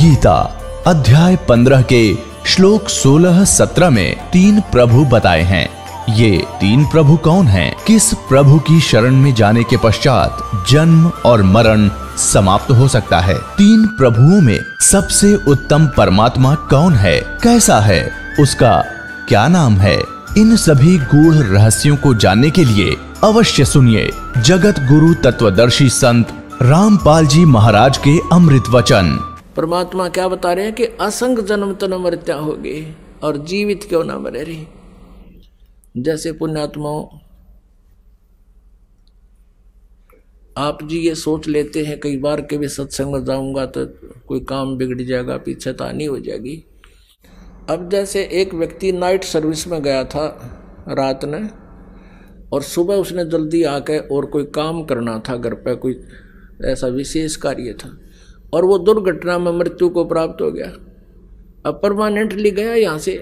गीता अध्याय 15 के श्लोक 16-17 में 3 प्रभु बताए हैं। ये 3 प्रभु कौन हैं? किस प्रभु की शरण में जाने के पश्चात जन्म और मरण समाप्त हो सकता है? 3 प्रभुओं में सबसे उत्तम परमात्मा कौन है? कैसा है? उसका क्या नाम है? इन सभी गूढ़ रहस्यों को जानने के लिए अवश्य सुनिए जगत गुरु तत्वदर्शी संत रामपाल जी महाराज के अमृत वचन। परमात्मा क्या बता रहे हैं कि असंग जन्म तन मृत्या होगी और जीवित क्यों ना मरे रही। जैसे पुण्यात्माओं, आप जी ये सोच लेते हैं कई बार के भी सत्संग में जाऊंगा तो कोई काम बिगड़ जाएगा, पीछे तानी हो जाएगी। अब जैसे एक व्यक्ति नाइट सर्विस में गया था रात ने, और सुबह उसने जल्दी आके और कोई काम करना था, घर पे कोई ऐसा विशेष कार्य था, और वो दुर्घटना में मृत्यु को प्राप्त हो गया। अब परमानेंटली गया यहाँ से।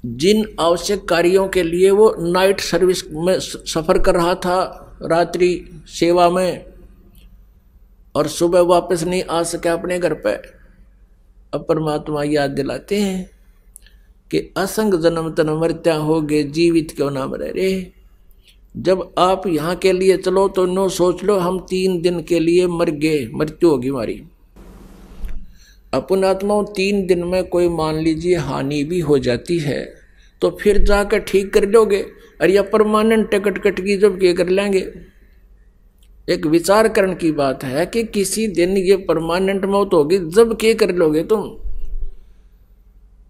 जिन आवश्यक कार्यों के लिए वो नाइट सर्विस में सफ़र कर रहा था, रात्रि सेवा में, और सुबह वापस नहीं आ सका अपने घर पे। अब परमात्मा याद दिलाते हैं कि असंग जन्म तन मृत्या होगे, जीवित क्यों ना मरे रे। जब आप यहाँ के लिए चलो तो नो सोच लो हम 3 दिन के लिए मर गए, मृत्यु होगी हमारी। अपन आत्माओं 3 दिन में कोई मान लीजिए हानि भी हो जाती है तो फिर जाकर ठीक कर लोगे, अरे या परमानेंट टिकट कट की जब क्या कर लेंगे। एक विचार करने की बात है कि किसी दिन ये परमानेंट मौत होगी, जब क्या कर लोगे तुम।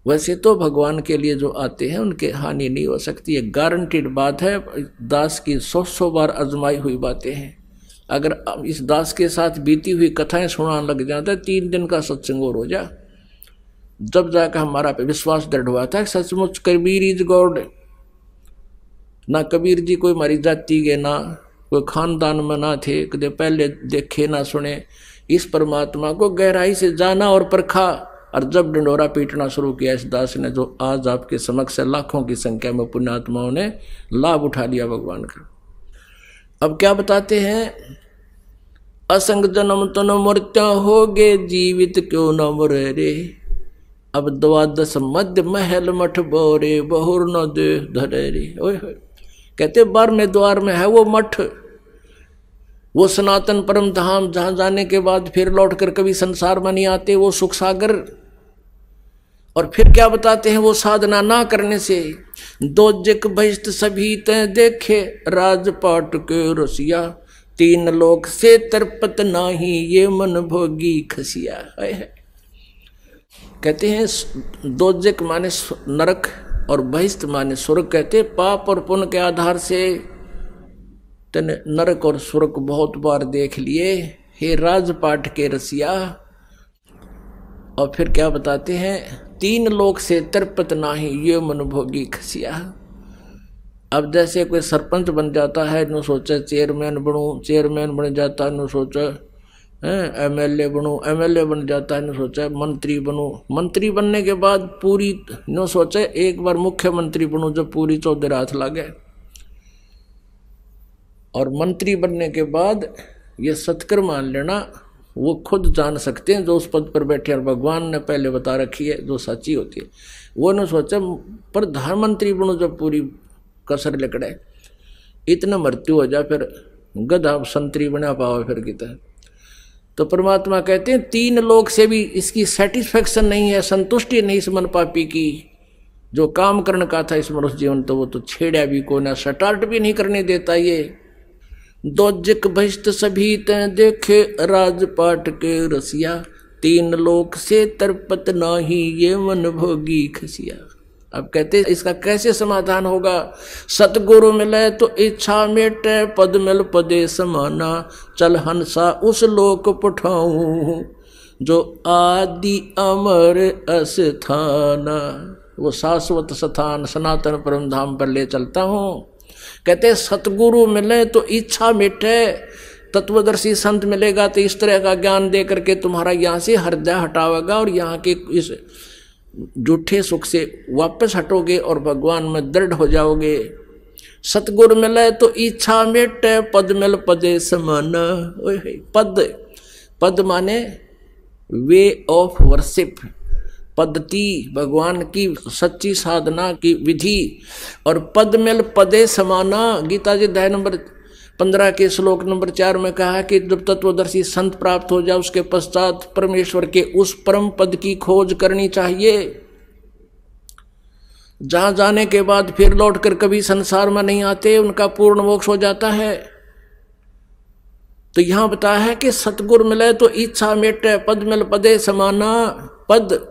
वैसे तो भगवान के लिए जो आते हैं उनके हानि नहीं हो सकती, है गारंटीड बात है। दास की 100 बार आजमाई हुई बातें हैं। अगर इस दास के साथ बीती हुई कथाएं सुनाने लग जाता है, 3 दिन का सत्संग और हो जा, जब जाकर हमारा पे विश्वास दृढ़ हुआ था सचमुच कबीर इज गॉड। ना कबीर जी कोई हमारी जाति के, ना कोई खानदान में ना थे, कदे पहले देखे ना सुने। इस परमात्मा को गहराई से जाना और परखा, और जब डंडोरा पीटना शुरू किया इस दास ने, जो आज आपके समक्ष लाखों की संख्या में पुण्यात्माओं ने लाभ उठा लिया भगवान का। अब क्या बताते हैं? असंग जन्म तन मृत्या होगे, जीवित क्यों न मरे रे। अब 12 मध्य महल मठ बोरे, बहुर न दे धरे रे। ओए कहते 12वें द्वार में है वो मठ, वो सनातन परम धाम, जहां जाने के बाद फिर लौट कर कभी संसार में नहीं आते, वो सुख सागर। और फिर क्या बताते हैं? वो साधना ना करने से दोजक बहिष्ट सभी तय देखे, राजपाट के रसिया, 3 लोक से तरपत नाही, ये मन भोगी खसिया। कहते हैं दोजक माने नरक और बहिष्ट माने स्वर्ग। कहते पाप और पुण्य के आधार से तने नरक और स्वर्ग बहुत बार देख लिए, हे राजपाट के रसिया। और फिर क्या बताते हैं? 3 लोक से तरपत नाही, ये मन भोगी खसिया। अब जैसे कोई सरपंच बन जाता है, नु सोचा चेयरमैन बनूं, चेयरमैन बन जाता है नु सोचा एमएलए बनूं, एमएलए बन जाता है नु सोचा मंत्री बनूं, मंत्री बनने के बाद पूरी नु सोचा एक बार मुख्यमंत्री बनूं, जब पूरी 14 हाथ लगे। और मंत्री बनने के बाद ये सत्कर मान लेना, वो खुद जान सकते हैं जो उस पद पर बैठे, और भगवान ने पहले बता रखी है जो सच्ची होती है। वो ने सोचा प्रधानमंत्री बनूं, जब पूरी कसर लिकड़े, इतना मृत्यु हो जाए फिर गधा संतरी बना पाओ फिर कितना। तो परमात्मा कहते हैं 3 लोग से भी इसकी सेटिस्फेक्शन नहीं है, संतुष्टि नहीं इस मन पापी की। जो काम करने का था इस मनुष्य जीवन, तो वो तो छेड़ा भी को ना, स्टार्ट भी नहीं करने देता। ये दोजक बहिष्ट सभी तय देखे, राजपाट के रसिया, 3 लोक से तरपत नाही, ये मन भोगी खसिया। अब कहते इसका कैसे समाधान होगा? सतगुरु मिले तो इच्छा मेटे, पद मिल पदे समाना, चल हंसा उस लोक पठाऊं, जो आदि अमर अस्थाना। वो शाश्वत स्थान सनातन परम धाम पर ले चलता हूँ। कहते सतगुरु मिले तो इच्छा मिटे, तत्वदर्शी संत मिलेगा तो इस तरह का ज्ञान दे करके तुम्हारा यहाँ से हृदय हटावेगा, और यहाँ के इस झूठे सुख से वापस हटोगे और भगवान में दृढ़ हो जाओगे। सतगुरु मिले तो इच्छा मिटे, पद मिल पदे समान। पद, पद माने वे ऑफ वर्शिप, पद्धति, भगवान की सच्ची साधना की विधि। और पद मिल पदे समाना, गीता जी अध्याय नंबर 15 के श्लोक नंबर 4 में कहा कि जब तत्वदर्शी संत प्राप्त हो जाए उसके पश्चात परमेश्वर के उस परम पद की खोज करनी चाहिए, जहां जाने के बाद फिर लौटकर कभी संसार में नहीं आते, उनका पूर्ण मोक्ष हो जाता है। तो यहां बताया है कि सतगुरु मिले तो इच्छा मेटे, पद मिल पदे समाना। पद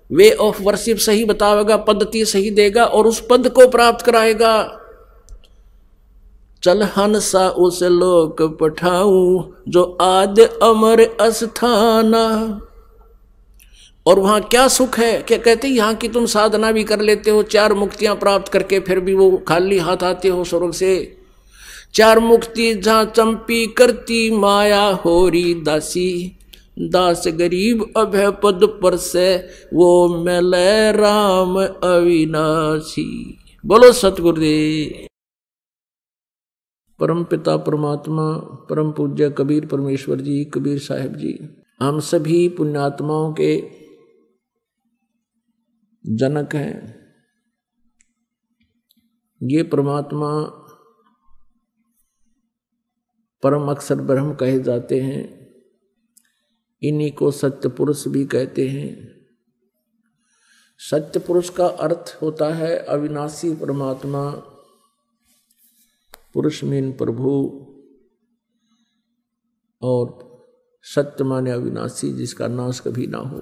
वे ऑफ वर्शिप सही बतावेगा, पद्धति सही देगा और उस पद को प्राप्त कराएगा। चल हंसा उस लोक पठाऊं जो आद अमर अस्थाना। और वहां क्या सुख है, क्या कहते यहाँ की तुम साधना भी कर लेते हो, 4 मुक्तियां प्राप्त करके फिर भी वो खाली हाथ आते हो स्वर्ग से। 4 मुक्ति जहां चंपी करती माया होरी दासी, दास गरीब अभय पद पर से वो मिले राम अविनाशी। बोलो सतगुरुदेव। परम पिता परमात्मा परम पूज्य कबीर परमेश्वर जी, कबीर साहिब जी, हम सभी पुण्यात्माओं के जनक हैं। ये परमात्मा परम अक्षर ब्रह्म कहे जाते हैं, इन्हीं को सत्य पुरुष भी कहते हैं। सत्य पुरुष का अर्थ होता है अविनाशी परमात्मा, पुरुष मीन प्रभु, और सत्य माने अविनाशी जिसका नाश कभी ना हो।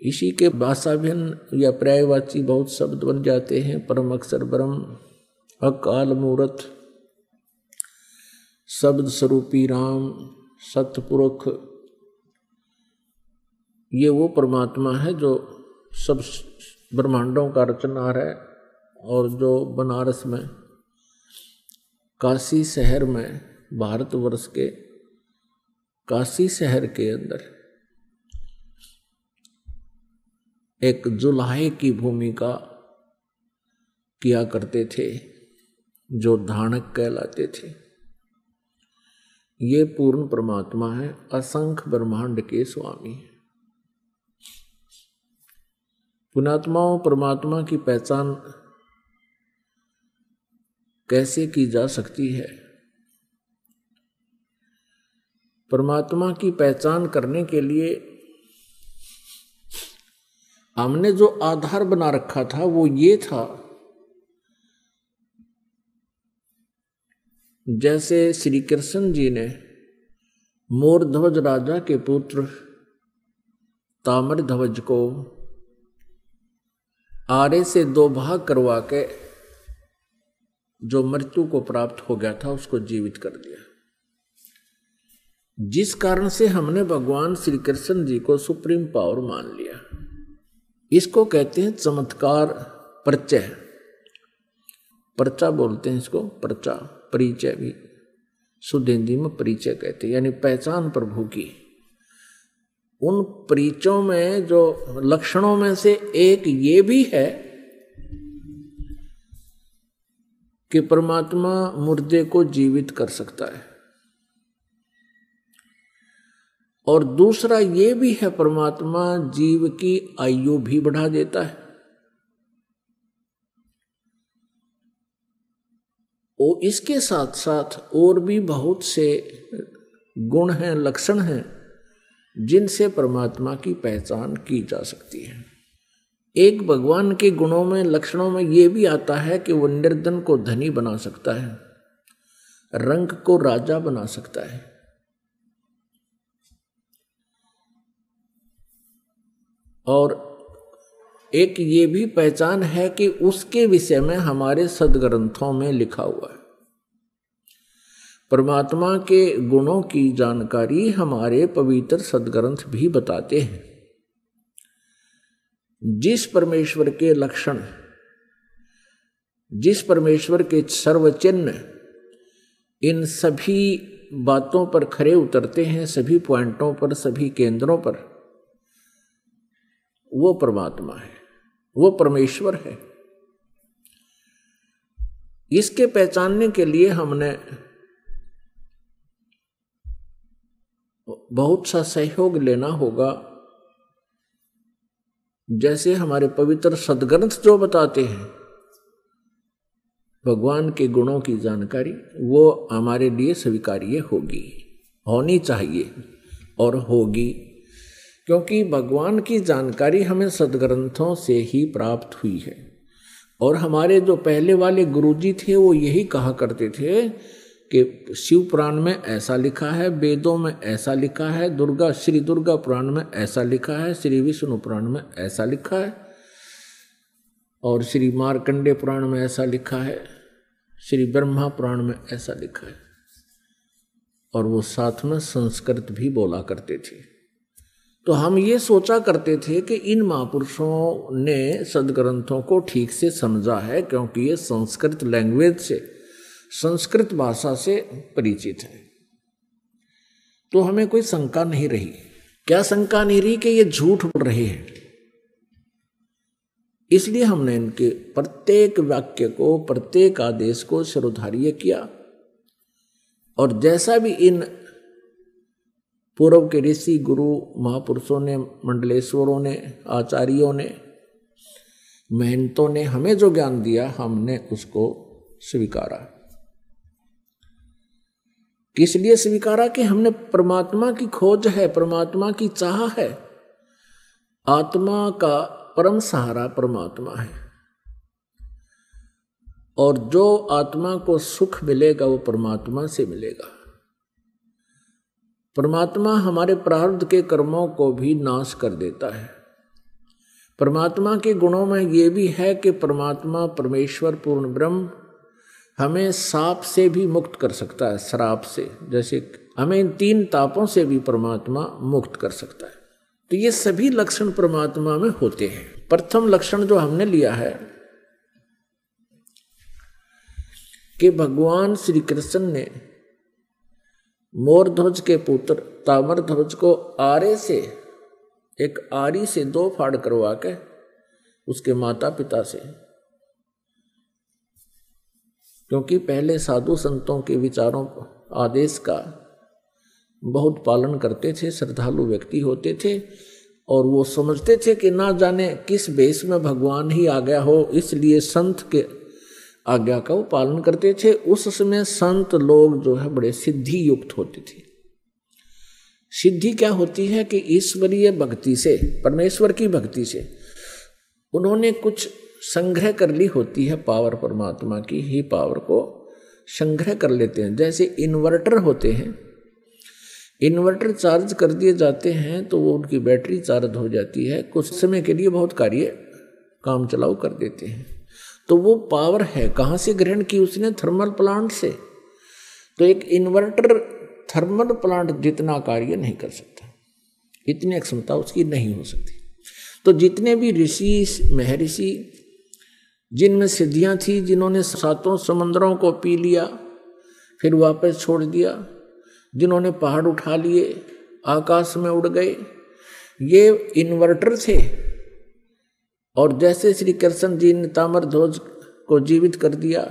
इसी के भाषा भिन्न या पर्यायवाची बहुत शब्द बन जाते हैं। परम अक्षर ब्रह्म, अकाल मूर्त, शब्द स्वरूपी राम, सतपुरुष, ये वो परमात्मा है जो सब ब्रह्मांडों का रचनहार है और जो बनारस में काशी शहर में, भारतवर्ष के काशी शहर के अंदर एक जुलाहे की भूमिका किया करते थे, जो धानक कहलाते थे। ये पूर्ण परमात्मा है, असंख्य ब्रह्मांड के स्वामी। पुण्यात्माओं, परमात्मा की पहचान कैसे की जा सकती है? परमात्मा की पहचान करने के लिए हमने जो आधार बना रखा था वो ये था, जैसे श्री कृष्ण जी ने मोरध्वज राजा के पुत्र ताम्रध्वज को आरे से 2 भाग करवा के जो मृत्यु को प्राप्त हो गया था उसको जीवित कर दिया। जिस कारण से हमने भगवान श्री कृष्ण जी को सुप्रीम पावर मान लिया। इसको कहते हैं चमत्कार परिचय, पर्चा बोलते हैं इसको, पर्चा, परिचय भी शुद्ध हिंदी में परिचय कहते हैं, यानी पहचान प्रभु की। उन परिचयों में जो लक्षणों में से एक ये भी है कि परमात्मा मुर्दे को जीवित कर सकता है, और दूसरा ये भी है परमात्मा जीव की आयु भी बढ़ा देता है। और इसके साथ साथ और भी बहुत से गुण हैं, लक्षण हैं, जिनसे परमात्मा की पहचान की जा सकती है। एक भगवान के गुणों में, लक्षणों में ये भी आता है कि वो निर्धन को धनी बना सकता है, रंग को राजा बना सकता है। और एक ये भी पहचान है कि उसके विषय में हमारे सदग्रंथों में लिखा हुआ है। परमात्मा के गुणों की जानकारी हमारे पवित्र सदग्रंथ भी बताते हैं। जिस परमेश्वर के लक्षण, जिस परमेश्वर के सर्वचिन्ह इन सभी बातों पर खरे उतरते हैं, सभी पॉइंटों पर, सभी केंद्रों पर, वो परमात्मा है, वो परमेश्वर है। इसके पहचानने के लिए हमने बहुत सा सहयोग लेना होगा। जैसे हमारे पवित्र सदग्रंथ जो बताते हैं भगवान के गुणों की जानकारी, वो हमारे लिए स्वीकार्य होगी, होनी चाहिए और होगी, क्योंकि भगवान की जानकारी हमें सदग्रंथों से ही प्राप्त हुई है। और हमारे जो पहले वाले गुरुजी थे वो यही कहा करते थे कि शिव पुराण में ऐसा लिखा है, वेदों में ऐसा लिखा है, श्री दुर्गा पुराण में ऐसा लिखा है, श्री विष्णु पुराण में ऐसा लिखा है, और श्री मार्कंडे पुराण में ऐसा लिखा है, श्री ब्रह्मा पुराण में ऐसा लिखा है। और वो साथ में संस्कृत भी बोला करते थे। तो हम ये सोचा करते थे कि इन महापुरुषों ने सदग्रंथों को ठीक से समझा है, क्योंकि ये संस्कृत लैंग्वेज से, संस्कृत भाषा से परिचित है। तो हमें कोई शंका नहीं रही। क्या शंका नहीं रही कि ये झूठ बोल रहे हैं। इसलिए हमने इनके प्रत्येक वाक्य को, प्रत्येक आदेश को शिरोधार्य किया। और जैसा भी इन पूर्व के ऋषि गुरु महापुरुषों ने, मंडलेश्वरों ने, आचार्यों ने, महंतों ने हमें जो ज्ञान दिया, हमने उसको स्वीकारा। किस लिए स्वीकारा? कि हमने परमात्मा की खोज है, परमात्मा की चाह है। आत्मा का परम सहारा परमात्मा है, और जो आत्मा को सुख मिलेगा वो परमात्मा से मिलेगा। परमात्मा हमारे प्रारब्ध के कर्मों को भी नाश कर देता है। परमात्मा के गुणों में ये भी है कि परमात्मा परमेश्वर पूर्ण ब्रह्म हमें साप से भी मुक्त कर सकता है, श्राप से। जैसे हमें इन 3 तापों से भी परमात्मा मुक्त कर सकता है। तो ये सभी लक्षण परमात्मा में होते हैं। प्रथम लक्षण जो हमने लिया है कि भगवान श्री कृष्ण ने मोरध्वज के पुत्र ताम्रध्वज को आरे से, एक आरी से 2 फाड़ करवा के उसके माता पिता से, क्योंकि पहले साधु संतों के विचारों आदेश का बहुत पालन करते थे, श्रद्धालु व्यक्ति होते थे, और वो समझते थे कि ना जाने किस भेष में भगवान ही आ गया हो, इसलिए संत के आज्ञा का वो पालन करते थे। उस समय संत लोग जो है बड़े सिद्धि युक्त होते थे। सिद्धि क्या होती है? कि ईश्वरीय भक्ति से, परमेश्वर की भक्ति से उन्होंने कुछ संग्रह कर ली होती है, पावर परमात्मा की ही पावर को संग्रह कर लेते हैं। जैसे इन्वर्टर होते हैं, इन्वर्टर चार्ज कर दिए जाते हैं तो वो उनकी बैटरी चार्ज हो जाती है, कुछ समय के लिए बहुत कार्य काम चलाऊ कर देते हैं। तो वो पावर है कहाँ से ग्रहण की उसने? थर्मल प्लांट से। तो एक इन्वर्टर थर्मल प्लांट जितना कार्य नहीं कर सकता, इतनी क्षमता उसकी नहीं हो सकती। तो जितने भी ऋषि महर्षि जिनमें सिद्धियां थी, जिन्होंने 7 समंदरों को पी लिया फिर वापस छोड़ दिया, जिन्होंने पहाड़ उठा लिए, आकाश में उड़ गए, ये इन्वर्टर थे। और जैसे श्री कृष्ण जी ने ताम्रध्वज को जीवित कर दिया,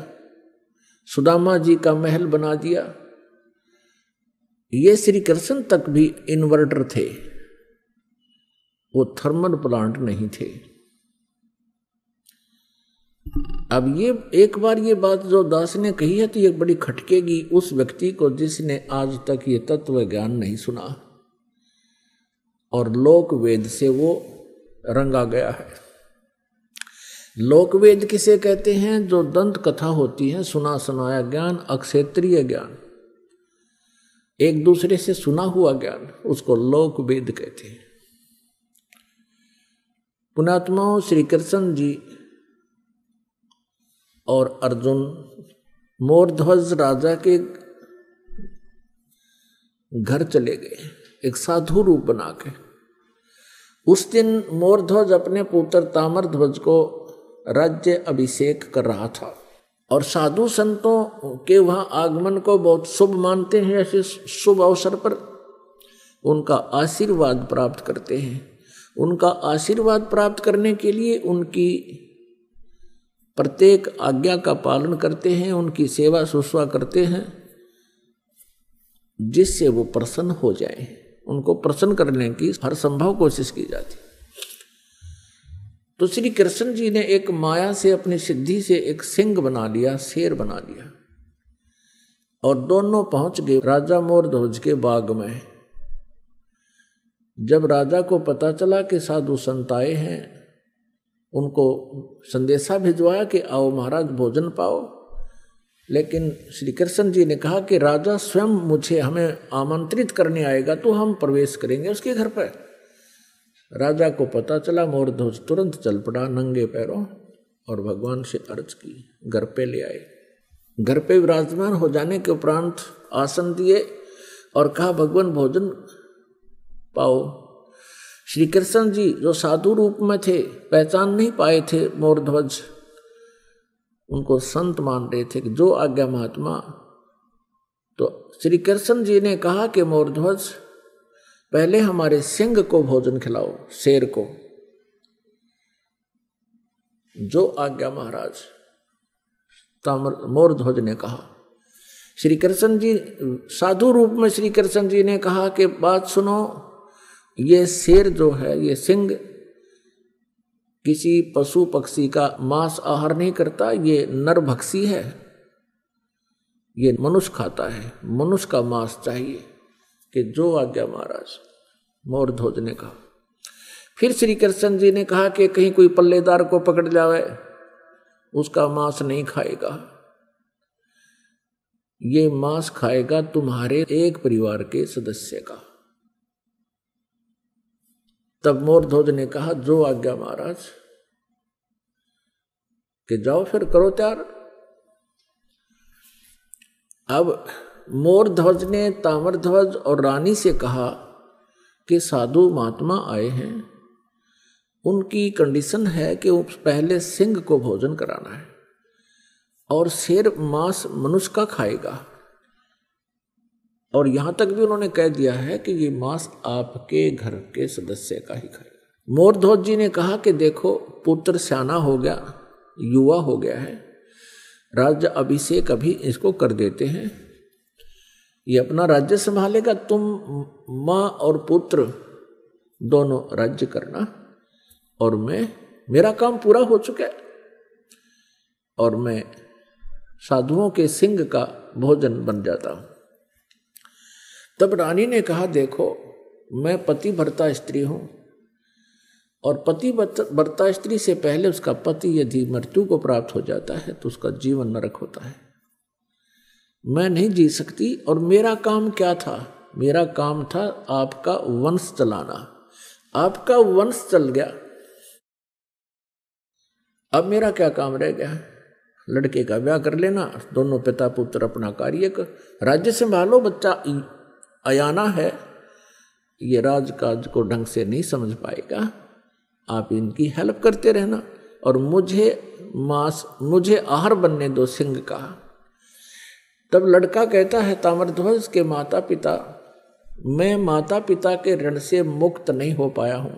सुदामा जी का महल बना दिया, ये श्री कृष्ण तक भी इन्वर्टर थे, वो थर्मल प्लांट नहीं थे। अब ये एक बार ये बात जो दास ने कही है तो ये बड़ी खटकेगी उस व्यक्ति को जिसने आज तक ये तत्व ज्ञान नहीं सुना और लोक वेद से वो रंगा गया है। लोक वेद किसे कहते हैं? जो दंत कथा होती है, सुना सुनाया ज्ञान, अक्षेत्रीय ज्ञान, एक दूसरे से सुना हुआ ज्ञान, उसको लोक वेद कहते हैं। पुण्यात्माओं, श्री कृष्ण जी और अर्जुन मोरध्वज राजा के घर चले गए एक साधु रूप बना के। उस दिन मोरध्वज अपने पुत्र ताम्रध्वज को राज्य अभिषेक कर रहा था और साधु संतों के वहां आगमन को बहुत शुभ मानते हैं। ऐसे शुभ अवसर पर उनका आशीर्वाद प्राप्त करते हैं। उनका आशीर्वाद प्राप्त करने के लिए उनकी प्रत्येक आज्ञा का पालन करते हैं, उनकी सेवा शुश्रूषा करते हैं, जिससे वो प्रसन्न हो जाए। उनको प्रसन्न करने की हर संभव कोशिश की जाती। तो श्री कृष्ण जी ने एक माया से अपनी सिद्धि से एक सिंह बना लिया, शेर बना लिया, और दोनों पहुंच गए राजा मोरध्वज के बाग में। जब राजा को पता चला कि साधु संत आए हैं, उनको संदेशा भिजवाया कि आओ महाराज भोजन पाओ। लेकिन श्री कृष्ण जी ने कहा कि राजा स्वयं हमें आमंत्रित करने आएगा तो हम प्रवेश करेंगे उसके घर पर। राजा को पता चला, मोरध्वज तुरंत चल पड़ा नंगे पैरों और भगवान से अर्ज की, घर पे ले आए। घर पे विराजमान हो जाने के उपरांत आसन दिए और कहा भगवान भोजन पाओ। श्री कृष्ण जी जो साधु रूप में थे, पहचान नहीं पाए थे मोरध्वज, उनको संत मान रहे थे कि जो आज्ञा महात्मा। तो श्री कृष्ण जी ने कहा कि मोरध्वज पहले हमारे सिंह को भोजन खिलाओ, शेर को। जो आज्ञा महाराज, मोरध्वज ने कहा। श्री कृष्ण जी साधु रूप में श्री कृष्ण जी ने कहा कि बात सुनो, ये शेर जो है, ये सिंह किसी पशु पक्षी का मांस आहार नहीं करता, ये नरभक्षी है, ये मनुष्य खाता है, मनुष्य का मांस चाहिए। कि जो आज्ञा महाराज, मोरध्वज ने कहा। फिर श्री कृष्ण जी ने कहा कि कहीं कोई पल्लेदार को पकड़ जावे, उसका मांस नहीं खाएगा, ये मांस खाएगा तुम्हारे एक परिवार के सदस्य का। तब मोरध्वज ने कहा जो आज्ञा महाराज, कि जाओ फिर करो तैयार। अब मोरध्वज ने ताम्रध्वज और रानी से कहा कि साधु महात्मा आए हैं, उनकी कंडीशन है कि पहले सिंह को भोजन कराना है और शेर मांस मनुष्य का खाएगा। और यहां तक भी उन्होंने कह दिया है कि ये मांस आपके घर के सदस्य का ही खाएगा। मोरध्वज जी ने कहा कि देखो पुत्र सियाना हो गया, युवा हो गया है, राज्य अभिषेक अभी इसको कर देते हैं, ये अपना राज्य संभालेगा, तुम माँ और पुत्र दोनों राज्य करना, और मेरा काम पूरा हो चुका है और मैं साधुओं के सिंह का भोजन बन जाता हूं। तब रानी ने कहा देखो मैं पतिव्रता स्त्री हूं, और पतिव्रता स्त्री से पहले उसका पति यदि मृत्यु को प्राप्त हो जाता है तो उसका जीवन नरक होता है, मैं नहीं जी सकती। और मेरा काम क्या था? मेरा काम था आपका वंश चलाना, आपका वंश चल गया, अब मेरा क्या काम रह गया? लड़के का ब्याह कर लेना, दोनों पिता पुत्र अपना कार्य कर, राज्य संभालो, बच्चा अयाना है, ये राजकाज को ढंग से नहीं समझ पाएगा, आप इनकी हेल्प करते रहना और मुझे आहार बनने दो सिंह का। तब लड़का कहता है ताम्रध्वज के माता पिता, मैं माता पिता के ऋण से मुक्त नहीं हो पाया हूं,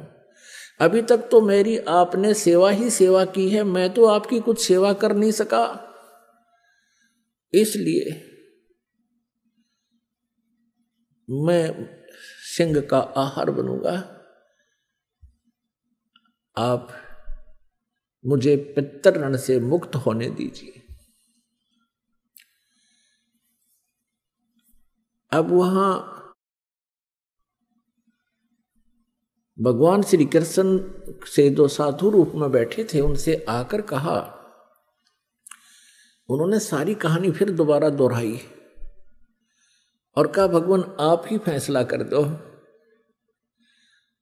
अभी तक तो मेरी आपने सेवा ही सेवा की है, मैं तो आपकी कुछ सेवा कर नहीं सका, इसलिए मैं सिंह का आहार बनूंगा, आप मुझे पितृ ऋण से मुक्त होने दीजिए। अब वहां भगवान श्री कृष्ण से जो साधु रूप में बैठे थे उनसे आकर कहा, उन्होंने सारी कहानी फिर दोबारा दोहराई और कहा भगवान आप ही फैसला कर दो।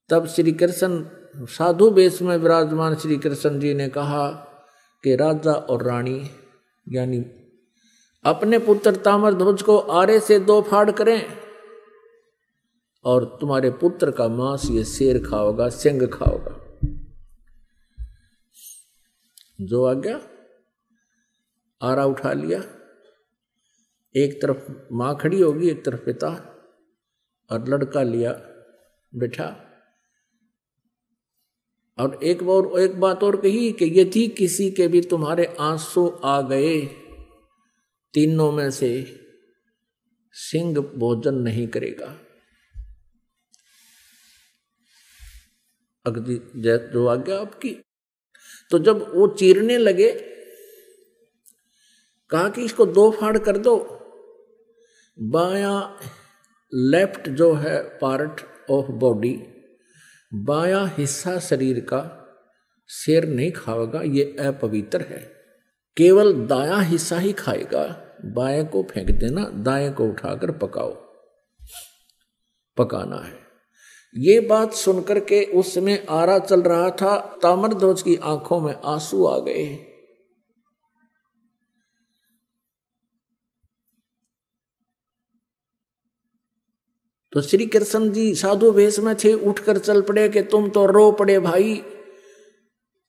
तब श्री कृष्ण साधु वेश में विराजमान श्री कृष्ण जी ने कहा कि राजा और रानी यानी अपने पुत्र ताम्रध्वज को आरे से 2 फाड़ करें और तुम्हारे पुत्र का मांस ये शेर खाओगा, सिंह खाओगा। जो आज्ञा, आरा उठा लिया, एक तरफ मां खड़ी होगी, एक तरफ पिता, और लड़का लिया बिठा। और एक बात और कही कि यदि किसी के भी तुम्हारे आंसू आ गए, तीनों में से सिंह भोजन नहीं करेगा। अगदी जय जो आज्ञा आपकी। तो जब वो चीरने लगे, कहा कि इसको 2 फाड़ कर दो। बायां लेफ्ट जो है पार्ट ऑफ बॉडी, बायां हिस्सा शरीर का शेर नहीं खाएगा, ये अपवित्र है। केवल दायां हिस्सा ही खाएगा। बाएं को फेंक देना, दाएं को उठाकर पकाओ, पकाना है। ये बात सुनकर के उस समय आरा चल रहा था। ताम्रध्वज की आंखों में आंसू आ गए। तो श्री कृष्ण जी साधु वेश में थे, उठकर चल पड़े कि तुम तो रो पड़े भाई,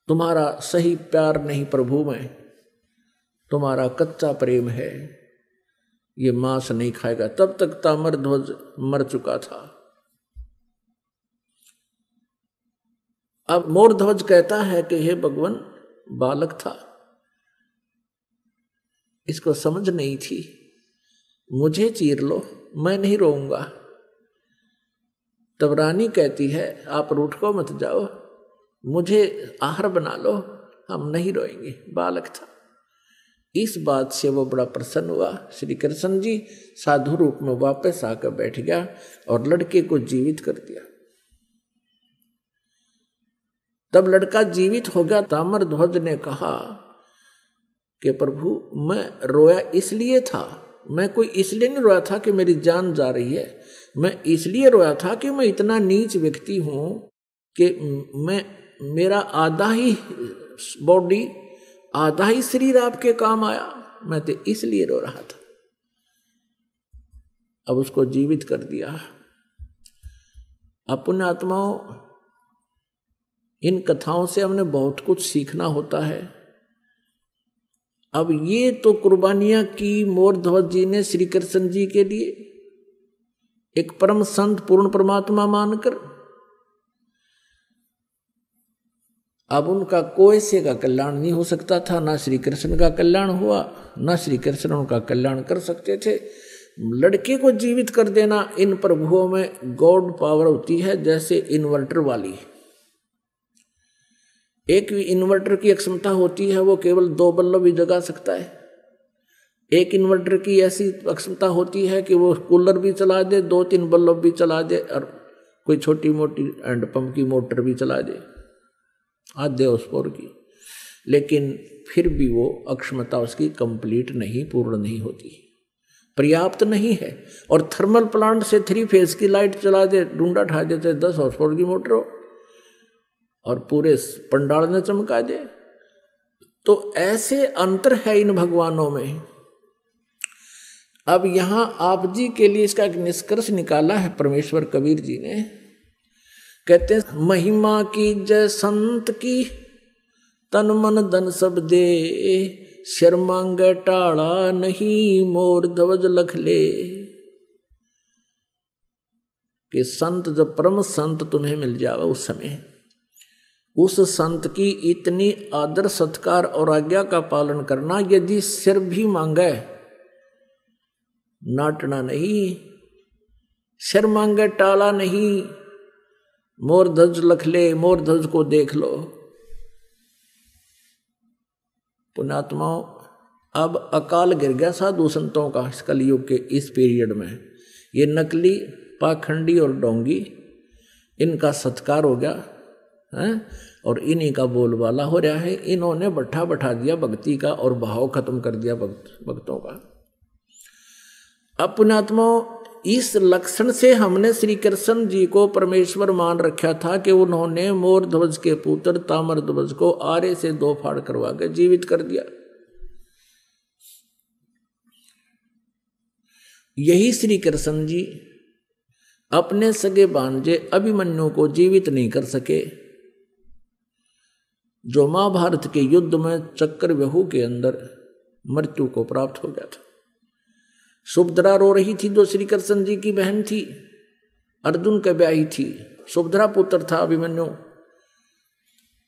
तुम्हारा सही प्यार नहीं प्रभु में, तुम्हारा कच्चा प्रेम है, ये मांस नहीं खाएगा। तब तक ताम्रध्वज मर चुका था। अब मोरध्वज कहता है कि हे भगवान, बालक था, इसको समझ नहीं थी, मुझे चीर लो, मैं नहीं रोऊंगा। तब रानी कहती है आप रूठ को मत जाओ, मुझे आहार बना लो, हम नहीं रोएंगे, बालक था। इस बात से वो बड़ा प्रसन्न हुआ। श्री कृष्ण जी साधु रूप में वापस आकर बैठ गया और लड़के को जीवित कर दिया। तब लड़का जीवित हो गया। ताम्रध्वज ने कहा कि प्रभु मैं रोया इसलिए था, मैं कोई इसलिए नहीं रोया था कि मेरी जान जा रही है, मैं इसलिए रोया था कि मैं इतना नीच व्यक्ति हूं कि मेरा आधा ही बॉडी, आधा ही शरीर आपके काम आया, मैं तो इसलिए रो रहा था। अब उसको जीवित कर दिया। अपने आत्माओं, इन कथाओं से हमने बहुत कुछ सीखना होता है। अब ये तो कुर्बानियां की मोरध्वज जी ने श्री कृष्ण जी के लिए, एक परम संत पूर्ण परमात्मा मानकर। अब उनका कोई से का कल्याण नहीं हो सकता था, ना श्री कृष्ण का कल्याण हुआ, ना श्री कृष्ण उनका कल्याण कर सकते थे। लड़के को जीवित कर देना, इन प्रभुओं में गॉड पावर होती है, जैसे इन्वर्टर वाली। एक इन्वर्टर की क्षमता होती है, वो केवल 2 बल्ब भी जगा सकता है। एक इन्वर्टर की ऐसी क्षमता होती है कि वो कूलर भी चला दे, 2-3 बल्ब भी चला दे, और कोई छोटी मोटी हैंडपंप की मोटर भी चला दे, आधे हॉर्सपावर की। लेकिन फिर भी वो अक्षमता उसकी कंप्लीट नहीं, पूर्ण नहीं होती, पर्याप्त नहीं है। और थर्मल प्लांट से 3 फेज की लाइट चला दे, डूंडा ठा देते 10 हॉर्सपावर की मोटर हो और पूरे पंडाल में चमका दे। तो ऐसे अंतर है इन भगवानों में। अब यहां आप जी के लिए इसका एक निष्कर्ष निकाला है परमेश्वर कबीर जी ने। कहते हैं महिमा की जय संत की, तन मन धन सब दे, शर मांगे टाड़ा नहीं, मोर ध्वज लख ले। कि संत, जब परम संत तुम्हें मिल जावे उस समय, उस संत की इतनी आदर सत्कार और आज्ञा का पालन करना। यदि सिर भी मांगे, नाटना नहीं, सिर मांगे टाला नहीं, मोर ध्वज लख ले, मोर ध्वज को देख लो। पुण्यात्माओं, अब अकाल गिर गया साधु संतों का इस कलयुग के इस पीरियड में। ये नकली, पाखंडी और डोंगी, इनका सत्कार हो गया है और इन्हीं का बोलबाला हो रहा है। इन्होंने बैठा दिया भक्ति का और भाव खत्म कर दिया भक्तों का। अब पुण्यात्माओं, इस लक्षण से हमने श्री कृष्ण जी को परमेश्वर मान रखा था कि उन्होंने मोर ध्वज के पुत्र ताम्रध्वज को आरे से 2 फाड़ करवा के जीवित कर दिया। यही श्री कृष्ण जी अपने सगे भांजे अभिमन्यु को जीवित नहीं कर सके, जो महाभारत के युद्ध में चक्रव्यूह के अंदर मृत्यु को प्राप्त हो गया था। सुभद्रा रो रही थी, जो श्री कृष्ण जी की बहन थी, अर्जुन के ब्याही थी। सुभद्रा पुत्र था अभिमन्यु।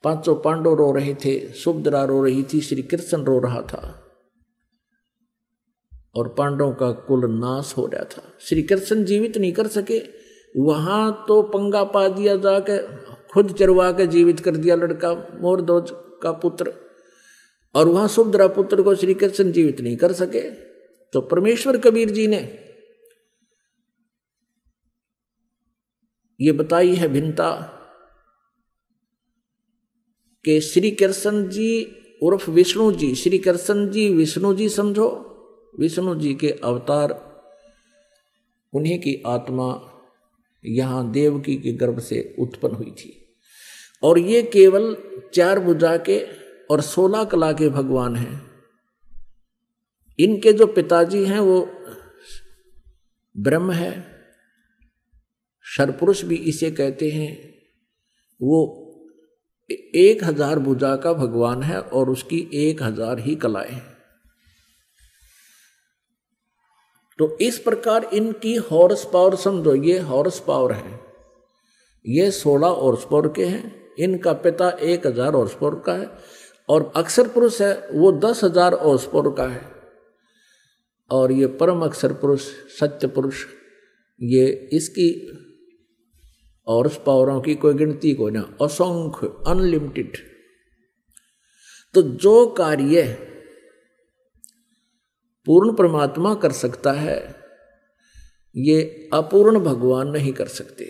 5 पांडव रो रहे थे, सुभद्रा रो रही थी, श्री कृष्ण रो रहा था और पांडवों का कुल नाश हो रहा था। श्री कृष्ण जीवित नहीं कर सके। वहां तो पंगा पा दिया जाके खुद चरवा के जीवित कर दिया लड़का मोरध्वज का पुत्र, और वहां सुभद्रा पुत्र को श्री कृष्ण जीवित नहीं कर सके। तो परमेश्वर कबीर जी ने ये बताई है भिन्नता कि श्री कृष्ण जी उर्फ विष्णु जी, श्री कृष्ण जी विष्णु जी समझो, विष्णु जी के अवतार, उन्हीं की आत्मा यहां देवकी के गर्भ से उत्पन्न हुई थी। और ये केवल 4 भुजा के और 16 कला के भगवान हैं। इनके जो पिताजी हैं वो ब्रह्म है, शरपुरुष भी इसे कहते हैं। वो 1000 भुजा का भगवान है और उसकी 1000 ही कलाएं हैं। तो इस प्रकार इनकी हॉर्स पावर समझो, ये हॉर्स पावर है, ये 16 हॉर्स पावर के हैं। इनका पिता 1000 हॉर्स पावर का है, और अक्षर पुरुष है वो 10,000 हॉर्स पावर का है। और ये परम अक्षर पुरुष सत्य पुरुष, ये इसकी हॉर्स पावरों की कोई गिनती को ना, असंख्य अनलिमिटेड। तो जो कार्य पूर्ण परमात्मा कर सकता है, ये अपूर्ण भगवान नहीं कर सकते।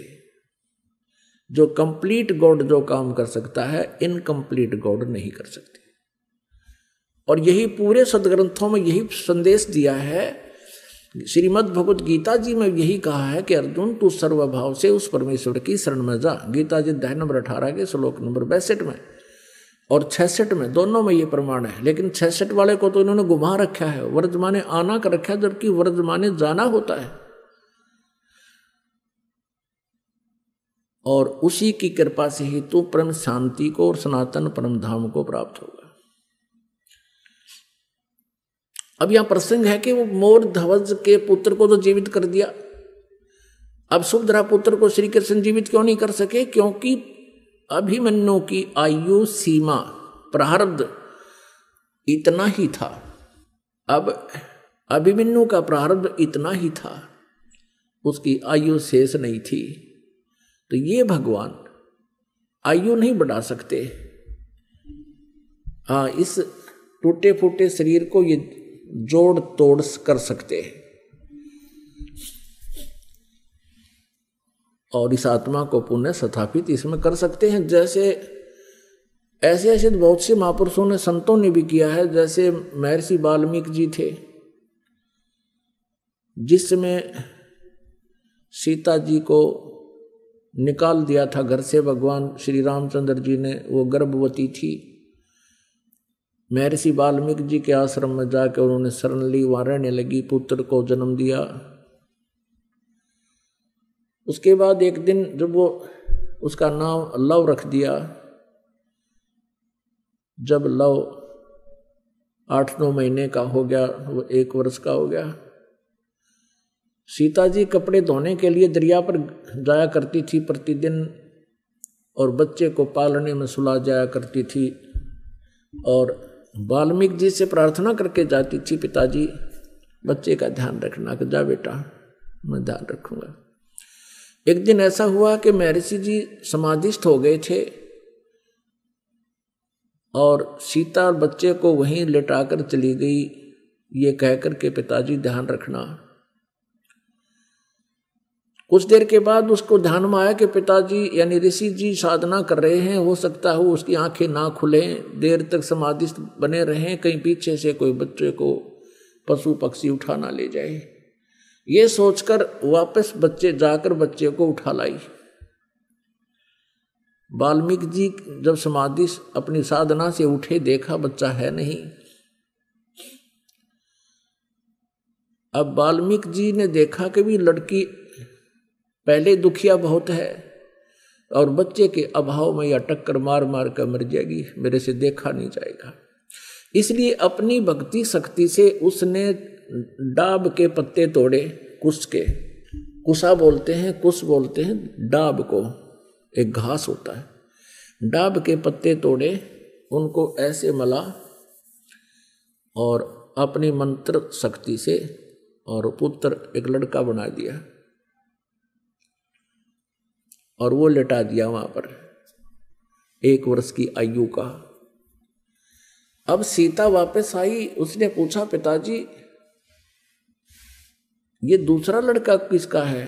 जो कंप्लीट गॉड जो काम कर सकता है, इनकम्प्लीट गॉड नहीं कर सकते। और यही पूरे सदग्रंथों में यही संदेश दिया है। श्रीमद् भगवत गीता जी में यही कहा है कि अर्जुन तू सर्वभाव से उस परमेश्वर की शरण में जा। गीता जी अध्याय नंबर 18 के श्लोक नंबर 62 में और 66 में, दोनों में ये प्रमाण है। लेकिन 66 वाले को तो इन्होंने घुमा रखा है, वर्तमाने आना कर रखा है, जबकि वर्तमाने जाना होता है। और उसी की कृपा से ही तू परम शांति को और सनातन परम धाम को प्राप्त होगा। अब यहां प्रसंग है कि वो मोरध्वज के पुत्र को तो जीवित कर दिया, अब सुभद्रा पुत्र को श्री कृष्ण जीवित क्यों नहीं कर सके? क्योंकि अभिमन्यु की आयु सीमा प्रारब्ध इतना ही था। अब अभिमन्यु का प्रारब्ध इतना ही था, उसकी आयु शेष नहीं थी। तो ये भगवान आयु नहीं बढ़ा सकते। हाँ, इस टूटे फूटे शरीर को ये जोड़ तोड़ कर सकते हैं, और इस आत्मा को पुण्य स्थापित इसमें कर सकते हैं। जैसे ऐसे ऐसे बहुत से महापुरुषों ने, संतों ने भी किया है। जैसे महर्षि वाल्मीकि जी थे, जिसमें सीता जी को निकाल दिया था घर से भगवान श्री रामचंद्र जी ने, वो गर्भवती थी। महर्षि वाल्मीकि जी के आश्रम में जाकर उन्होंने शरण ली, वहां रहने लगी, पुत्र को जन्म दिया। उसके बाद एक दिन जब वो उसका नाम लव रख दिया, जब लव 8-9 महीने का हो गया, वो 1 वर्ष का हो गया, सीता जी कपड़े धोने के लिए दरिया पर जाया करती थी प्रतिदिन, और बच्चे को पालने में सुला जाया करती थी। और वाल्मीकि जी से प्रार्थना करके जाती थी, पिताजी बच्चे का ध्यान रखना। कि जा बेटा, मैं ध्यान रखूंगा। एक दिन ऐसा हुआ कि महर्षि जी समाधिस्थ हो गए थे, और सीता बच्चे को वहीं लेटाकर चली गई, ये कहकर के पिताजी ध्यान रखना। कुछ देर के बाद उसको ध्यान में आया कि पिताजी यानी ऋषि जी साधना कर रहे हैं, हो सकता है उसकी आंखें ना खुले, देर तक समाधिस्थ बने रहें, कहीं पीछे से कोई बच्चे को पशु पक्षी उठा ना ले जाए। ये सोचकर वापस जाकर बच्चे को उठा लाई। वाल्मीकि जी जब समाधि अपनी साधना से उठे, देखा बच्चा है नहीं। अब वाल्मीकि जी ने देखा कि भी लड़की पहले दुखिया बहुत है, और बच्चे के अभाव में यह टक्कर मार मार कर मर जाएगी, मेरे से देखा नहीं जाएगा। इसलिए अपनी भक्ति शक्ति से उसने डाब के पत्ते तोड़े, कुश के, कुशा बोलते हैं, कुश बोलते हैं डाब को, एक घास होता है। डाब के पत्ते तोड़े, उनको ऐसे मला, और अपनी मंत्र शक्ति से और पुत्र एक लड़का बना दिया, और वो लेटा दिया वहां पर। 1 वर्ष की आयु का। अब सीता वापस आई, उसने पूछा पिताजी ये दूसरा लड़का किसका है?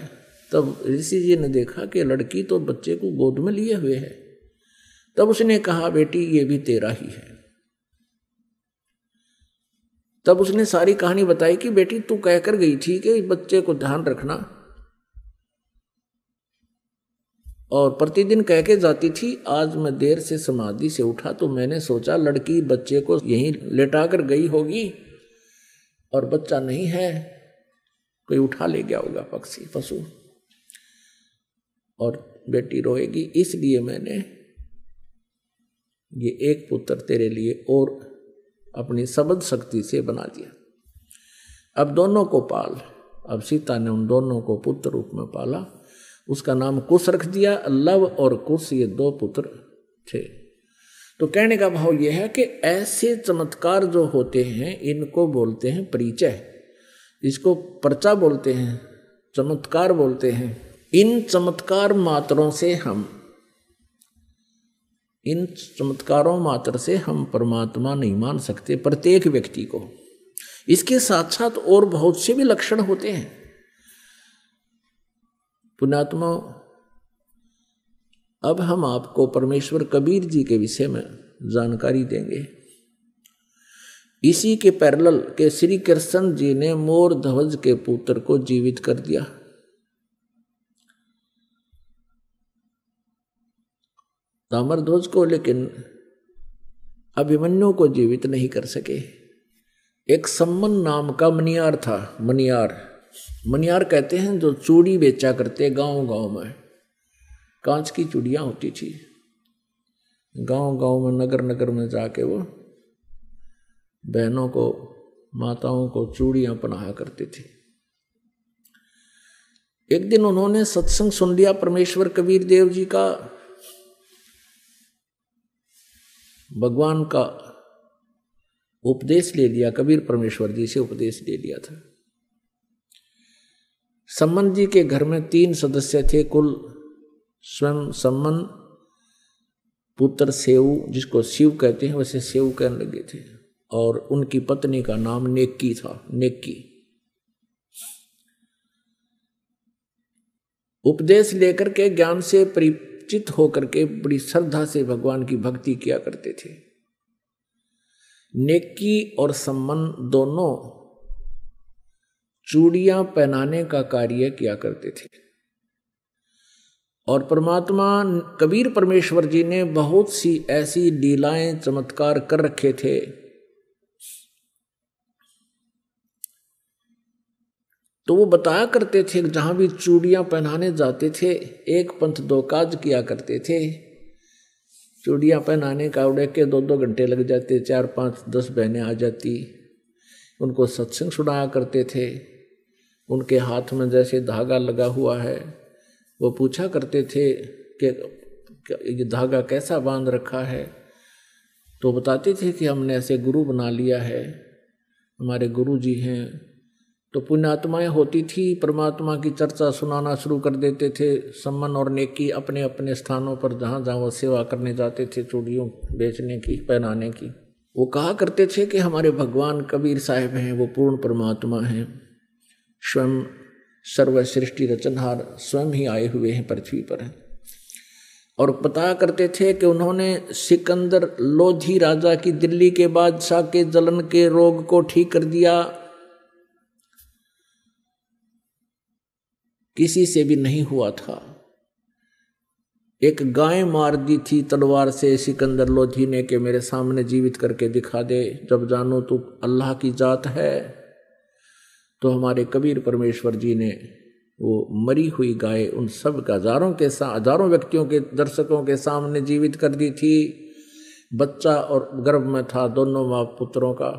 तब ऋषि जी ने देखा कि लड़की तो बच्चे को गोद में लिए हुए है। तब उसने कहा बेटी ये भी तेरा ही है। तब उसने सारी कहानी बताई कि बेटी तू कहकर गई थी कि बच्चे को ध्यान रखना, और प्रतिदिन कह के जाती थी। आज मैं देर से समाधि से उठा तो मैंने सोचा लड़की बच्चे को यहीं लेटा कर गई होगी और बच्चा नहीं है, कोई उठा ले गया होगा पक्षी पशु, और बेटी रोएगी, इसलिए मैंने ये एक पुत्र तेरे लिए और अपनी सबद शक्ति से बना दिया। अब दोनों को पाल। अब सीता ने उन दोनों को पुत्र रूप में पाला। उसका नाम कुश रख दिया। लव और कुश ये 2 पुत्र थे। तो कहने का भाव यह है कि ऐसे चमत्कार जो होते हैं इनको बोलते हैं परिचय, इसको पर्चा बोलते हैं, चमत्कार बोलते हैं। इन चमत्कार मात्रों से इन चमत्कारों मात्र से हम परमात्मा नहीं मान सकते प्रत्येक व्यक्ति को। इसके साथ साथ और बहुत से भी लक्षण होते हैं। पुण्यात्मा, अब हम आपको परमेश्वर कबीर जी के विषय में जानकारी देंगे। इसी के पैरेलल के श्री कृष्ण जी ने मोर ध्वज के पुत्र को जीवित कर दिया। ताम्रध्वज को, लेकिन अभिमन्यु को जीवित नहीं कर सके। एक सम्मन नाम का मनियार था। मनियार कहते हैं जो चूड़ी बेचा करते गांव गांव में। कांच की चूड़ियां होती थी, गांव गांव में नगर नगर में जाके वो बहनों को माताओं को चूड़ियां पहनाया करते थे। एक दिन उन्होंने सत्संग सुन लिया परमेश्वर कबीर देव जी का। भगवान का उपदेश ले लिया, कबीर परमेश्वर जी से उपदेश ले लिया था। सम्मन जी के घर में 3 सदस्य थे कुल। स्वयं सम्मन, पुत्र सेऊ, जिसको शिव कहते हैं वैसे सेऊ कहने लगे थे, और उनकी पत्नी का नाम नेक्की था। नेक्की उपदेश लेकर के, ज्ञान से परिचित होकर के बड़ी श्रद्धा से भगवान की भक्ति किया करते थे। नेक्की और सम्मन दोनों चूड़ियां पहनाने का कार्य किया करते थे। और परमात्मा कबीर परमेश्वर जी ने बहुत सी ऐसी लीलाएं चमत्कार कर रखे थे। तो वो बताया करते थे, जहां भी चूड़ियां पहनाने जाते थे एक पंथ 2 काज किया करते थे। चूड़ियां पहनाने का उड़े के 2-2 घंटे लग जाते, 4, 5, 10 बहनें आ जाती, उनको सत्संग सुनाया करते थे। उनके हाथ में जैसे धागा लगा हुआ है, वो पूछा करते थे कि ये धागा कैसा बांध रखा है। तो बताते थे कि हमने ऐसे गुरु बना लिया है, हमारे गुरु जी हैं। तो पुण्यात्माएं होती थी, परमात्मा की चर्चा सुनाना शुरू कर देते थे। सम्मन और नेकी अपने अपने स्थानों पर जहाँ जहाँ वो सेवा करने जाते थे, चूड़ियों बेचने की, पहनाने की, वो कहा करते थे कि हमारे भगवान कबीर साहिब हैं, वो पूर्ण परमात्मा हैं, स्वयं सर्व सृष्टि रचनहार स्वयं ही आए हुए हैं पृथ्वी पर हैं। और बताया करते थे कि उन्होंने सिकंदर लोधी राजा की, दिल्ली के बादशाह के जलन के रोग को ठीक कर दिया। किसी से भी नहीं हुआ था। एक गाय मार दी थी तलवार से सिकंदर लोधी ने कि मेरे सामने जीवित करके दिखा दे, जब जानो तू अल्लाह की जात है। तो हमारे कबीर परमेश्वर जी ने वो मरी हुई गाय उन सब हजारों व्यक्तियों के, दर्शकों के सामने जीवित कर दी थी। बच्चा और गर्भ में था, दोनों माँ पुत्रों का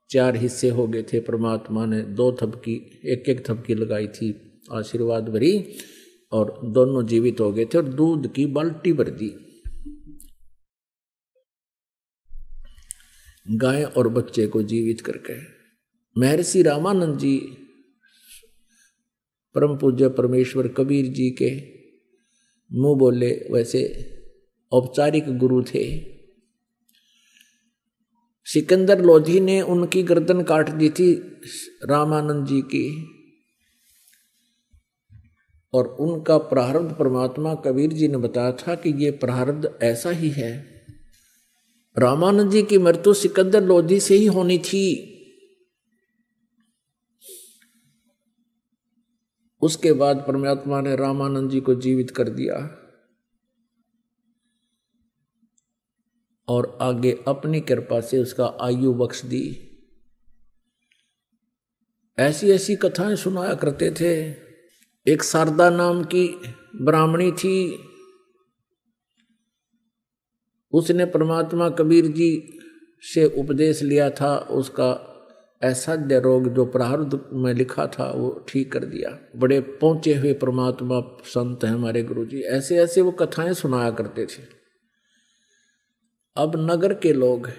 4 हिस्से हो गए थे। परमात्मा ने 2 थपकी, एक थपकी लगाई थी आशीर्वाद भरी, और दोनों जीवित हो गए थे। और दूध की बाल्टी भर दी। गाय और बच्चे को जीवित करके महर्षि रामानंद जी, परम पूज्य परमेश्वर कबीर जी के मुंह बोले वैसे औपचारिक गुरु थे। सिकंदर लोधी ने उनकी गर्दन काट दी थी रामानंद जी की, और उनका प्रारब्ध परमात्मा कबीर जी ने बताया था कि ये प्रारब्ध ऐसा ही है। रामानंद जी की मृत्यु सिकंदर लोधी से ही होनी थी। उसके बाद परमात्मा ने रामानंद जी को जीवित कर दिया और आगे अपनी कृपा से उसका आयु बख्श दी। ऐसी ऐसी कथाएं सुनाया करते थे। एक शारदा नाम की ब्राह्मणी थी, उसने परमात्मा कबीर जी से उपदेश लिया था। उसका असाध्य रोग जो प्रारब्ध में लिखा था वो ठीक कर दिया। बड़े पहुंचे हुए परमात्मा संत हैं हमारे गुरु जी। ऐसे ऐसे वो कथाएं सुनाया करते थे। अब नगर के लोग,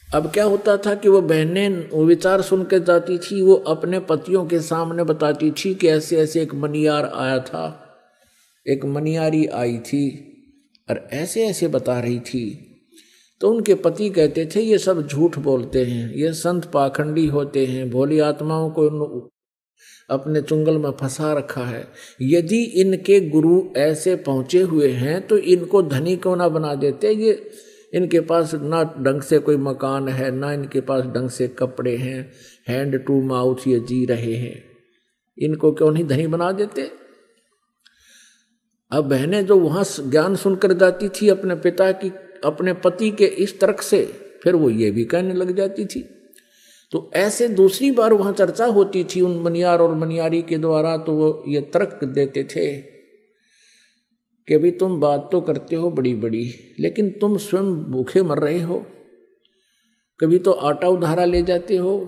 अब क्या होता था कि वो बहनें वो विचार सुन के जाती थी, वो अपने पतियों के सामने बताती थी कि ऐसे ऐसे एक मनियार आया था, एक मनियारी आई थी और ऐसे ऐसे बता रही थी। तो उनके पति कहते थे ये सब झूठ बोलते हैं, ये संत पाखंडी होते हैं, भोली आत्माओं को अपने चुंगल में फंसा रखा है। यदि इनके गुरु ऐसे पहुंचे हुए हैं तो इनको धनी क्यों ना बना देते। ये इनके पास ना ढंग से कोई मकान है, ना इनके पास ढंग से कपड़े हैं, हैंड टू माउथ ये जी रहे हैं, इनको क्यों नहीं धनी बना देते। अब बहनें जो वहां ज्ञान सुनकर जाती थी अपने पिता की, अपने पति के इस तर्क से, फिर वो ये भी कहने लग जाती थी। तो ऐसे दूसरी बार वहां चर्चा होती थी उन मनियार और मनियारी के द्वारा। तो वो ये तर्क देते थे कि भी तुम बात तो करते हो बड़ी बड़ी, लेकिन तुम स्वयं भूखे मर रहे हो। कभी तो आटा उधारा ले जाते हो,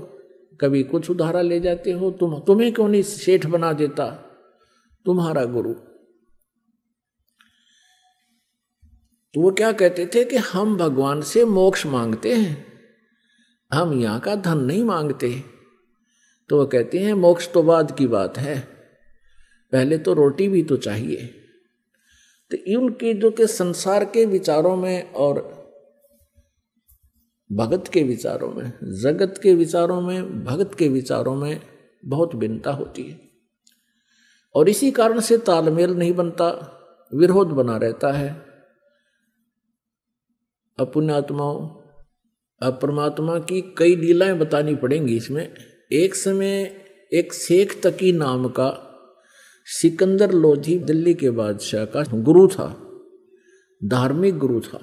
कभी कुछ उधारा ले जाते हो। तुम्हें क्यों नहीं सेठ बना देता तुम्हारा गुरु। तो वो क्या कहते थे कि हम भगवान से मोक्ष मांगते हैं, हम यहाँ का धन नहीं मांगते। तो वो कहते हैं मोक्ष तो बाद की बात है, पहले तो रोटी भी तो चाहिए। तो उनके जो के संसार के विचारों में और भगत के विचारों में, जगत के विचारों में, भगत के विचारों में बहुत भिन्नता होती है। और इसी कारण से तालमेल नहीं बनता, विरोध बना रहता है। अपुण्यात्माओं, अब परमात्मा की कई लीलाएं बतानी पड़ेंगी इसमें। एक समय एक शेख तकी नाम का सिकंदर लोधी दिल्ली के बादशाह का गुरु था, धार्मिक गुरु था।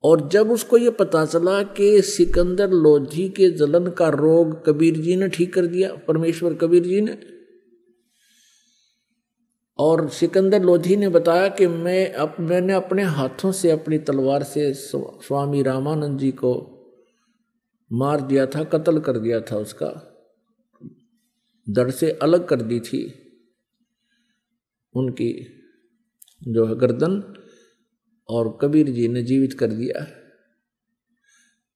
और जब उसको ये पता चला कि सिकंदर लोधी के जलन का रोग कबीर जी ने ठीक कर दिया, परमेश्वर कबीर जी ने, और सिकंदर लोधी ने बताया कि मैंने अपने हाथों से अपनी तलवार से स्वामी रामानंद जी को मार दिया था, कत्ल कर दिया था, उसका धड़ से अलग कर दी थी उनकी जो है गर्दन, और कबीर जी ने जीवित कर दिया।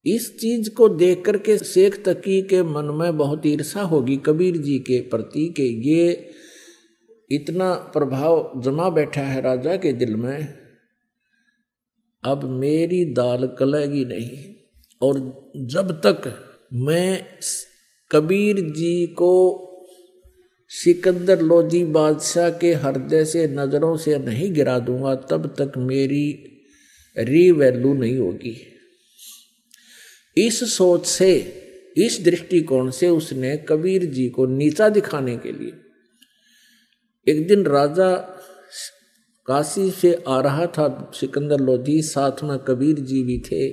इस चीज को देख करके शेख तकी के मन में बहुत ईर्षा होगी कबीर जी के प्रति कि ये इतना प्रभाव जमा बैठा है राजा के दिल में, अब मेरी दाल गलेगी नहीं। और जब तक मैं कबीर जी को सिकंदर लोधी बादशाह के हृदय से नजरों से नहीं गिरा दूंगा, तब तक मेरी रीवैल्यू नहीं होगी। इस सोच से, इस दृष्टिकोण से उसने कबीर जी को नीचा दिखाने के लिए, एक दिन राजा काशी से आ रहा था सिकंदर लोधी, साथ में कबीर जी भी थे